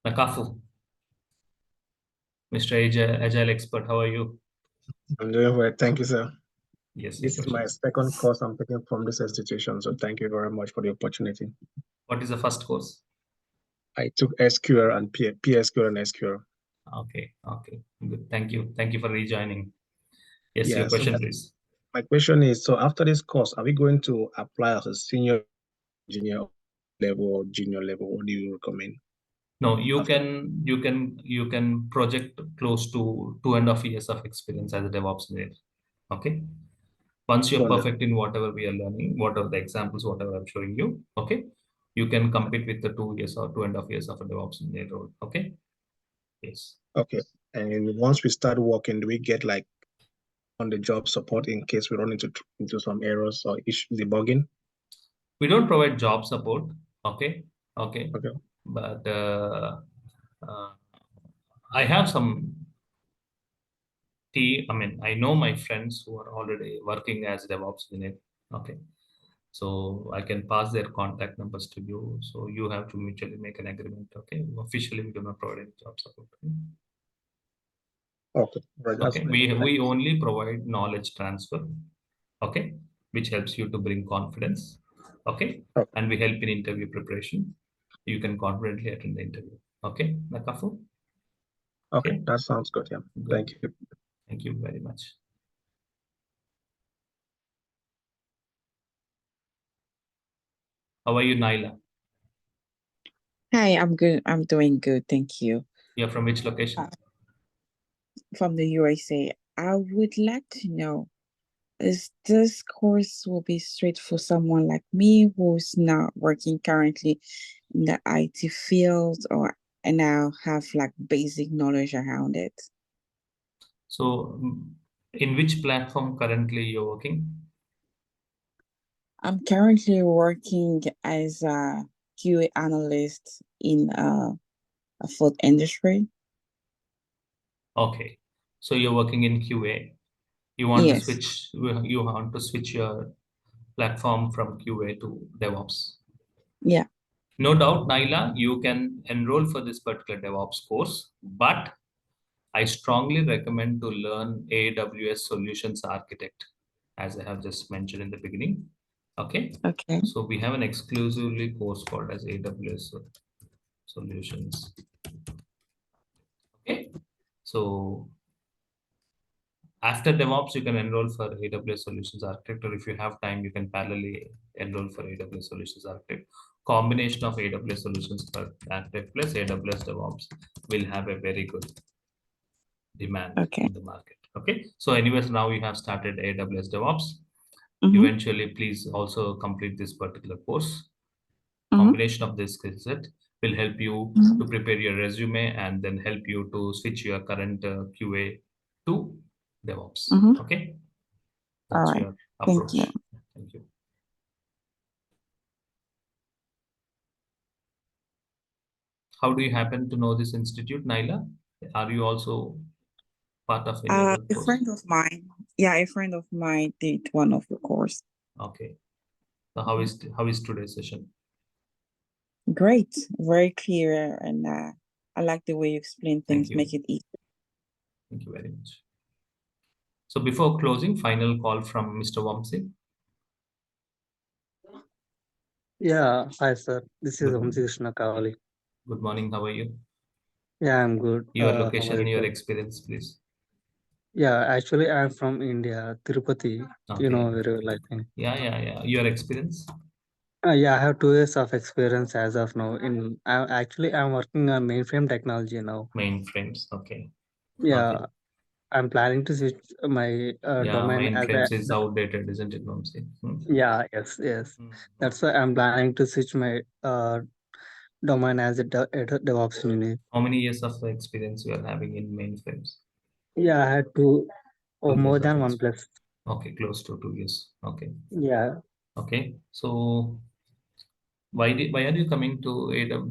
Nakafu, Mr. Agile expert, how are you? I'm doing well. Thank you, sir. Yes, your This is my question. second course I'm taking from this institution, so thank you very much for the opportunity. What is the first course? I took SQL and PSQL and SQL. Okay. Good. Thank you. Thank you for rejoining. Yes, your Yeah, so question, please. my question is, so after this course, are we going to apply as a senior engineer level or junior level? What do you recommend? No, you After- can project close to 2.5 years of experience as a DevOps engineer. Okay. Once you're So, perfect in whatever we are learning, whatever the examples, whatever I'm showing you, okay, you can compete with the 2 years or 2.5 years of a DevOps engineer role. Okay. Yes. okay. And once we start working, do we get like on the job support in case we run into some errors or issue debugging? We don't provide job support. Okay. Okay. Okay. But uh, I have some I mean, I know my friends who are already working as DevOps engineer. Okay. So I can pass their contact numbers to you. So you have to mutually make an agreement. Okay. Officially, we do not provide any job support. Okay. Right. That's Okay. fine. We only provide knowledge transfer. Okay. Which helps you to bring confidence. Okay. Okay. And we help in interview preparation. You can confidently attend the interview. Okay. Nakafu? Okay. That sounds good. Yeah. Good. Thank you. Thank you very much. How are you, Naila? Hi, I'm good. I'm doing good. Thank you. You're from which location? From the USA. I would like to know, is this course will be straight for someone like me who's not working currently in the IT field or and now have like basic knowledge around it? So, in which platform currently you're working? I'm currently working as a QA analyst in a food industry. Okay. So you're working in QA. You want to Yes. switch, you want to switch your platform from QA to DevOps. Yeah. No doubt, Naila, you can enroll for this particular DevOps course, but I strongly recommend to learn AWS Solutions Architect, as I have just mentioned in the beginning. Okay. Okay. So we have an exclusively course called as AWS Solutions. Okay. So After DevOps, you can enroll for AWS Solutions Architect, or if you have time, you can parallelly enroll for AWS Solutions Architect. Combination of AWS Solutions Architect plus AWS DevOps will have a very good demand Okay. in the market. Okay. So anyways, now you have started AWS DevOps. Mm-hmm. Eventually, please also complete this particular course. Mm-hmm. Combination of this skill set will help you Mm-hmm. to prepare your resume and then help you to switch your current QA to DevOps. Mm-hmm. Okay. All That's right. your Thank approach. you. Thank you. How do you happen to know this institute, Naila? Are you also part of any other A course? friend of mine. Yeah, a friend of mine did one of the course. Okay. So how is today's session? Great, very clear, and I like the way you explain things. Thank you. Make it easy. Thank you very much. So before closing, final call from Mr. Vamsi. Yeah, hi sir. This is Good, Vamsi Krishna Kavali. good morning. How are you? Yeah, I'm good. Your How are location, you your doing? experience, please. Yeah, actually, I'm from India, Tirupati. You know Okay. very well, I think. Yeah. Your experience? Yeah, I have 2 years of experience as of now. I'm working on mainframe technology now. Mainframes. Okay. Yeah, Okay. I'm planning to switch my Yeah, domain as a. mainframes is outdated, isn't it, Vamsi? Yeah, yes. Hmm. That's why I'm planning to switch my domain as a DevOps engineer. How many years of experience you are having in mainframes? Yeah, I had 2 more years of than one experience. plus. Okay, close to 2 years. Okay. Yeah. Okay. So why are you coming to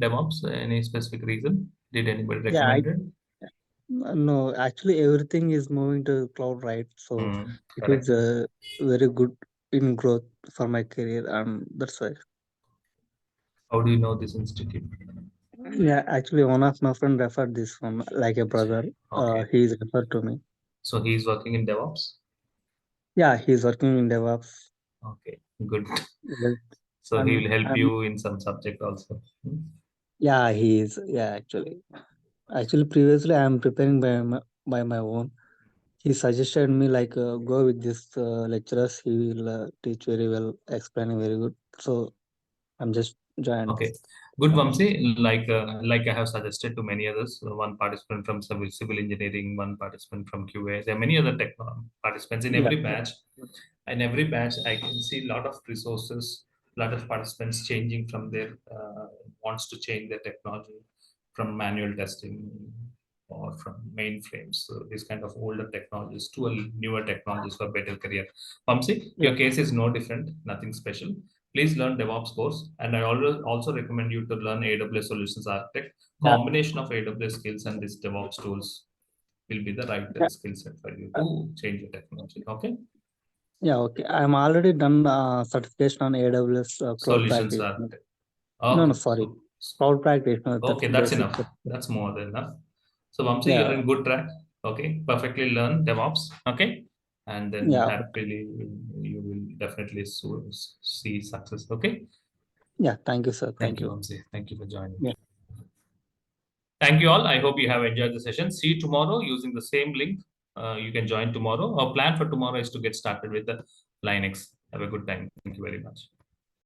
DevOps? Any specific reason? Did anybody Yeah, recommend it? no, actually everything is moving to cloud, right? So it is Correct. very good in growth for my career, and that's why. How do you know this institute? Yeah, actually one of my friend referred this one like a brother. Okay. He is referred to me. So he is working in DevOps? Yeah, he's working in DevOps. Okay, good. Yes. So he will help And you in some subject also. yeah, he is. Yeah, actually previously I'm preparing by my own. He suggested me like go with this lecturers. He will teach very well, explain very good. So I'm just joined. Okay, good, Vamsi. Like I have suggested to many others, one participant from civil engineering, one participant from QA. There are many other participants in Yeah. every batch. In every batch, I can see a lot of resources, a lot of participants changing from their wants to change their technology from manual testing or from mainframes. So these kind of older technologies to a newer technologies for better career. Vamsi, Yeah. your case is no different, nothing special. Please learn DevOps course, and I also recommend you to learn AWS Solutions Architect. Yeah. Combination of AWS skills and this DevOps tools will be the right Yeah. skill set for you to change your technology. Okay. Yeah, okay. I'm already done certification on AWS cloud Solutions practitioner. Architect. No, Okay. sorry. Cloud practitioner. That's Okay, that's basic. enough. That's more than enough. So Vamsi, you're Yeah. in good track. Okay, perfectly learn DevOps. Okay, and then Yeah. happily you will definitely see success. Okay. Yeah. Thank you, sir. Thank Thank you, you. Vamsi. Thank you for joining. Yeah. Thank you all. I hope you have enjoyed the session. See you tomorrow using the same link. You can join tomorrow. Our plan for tomorrow is to get started with the Linux. Have a good time. Thank you very much.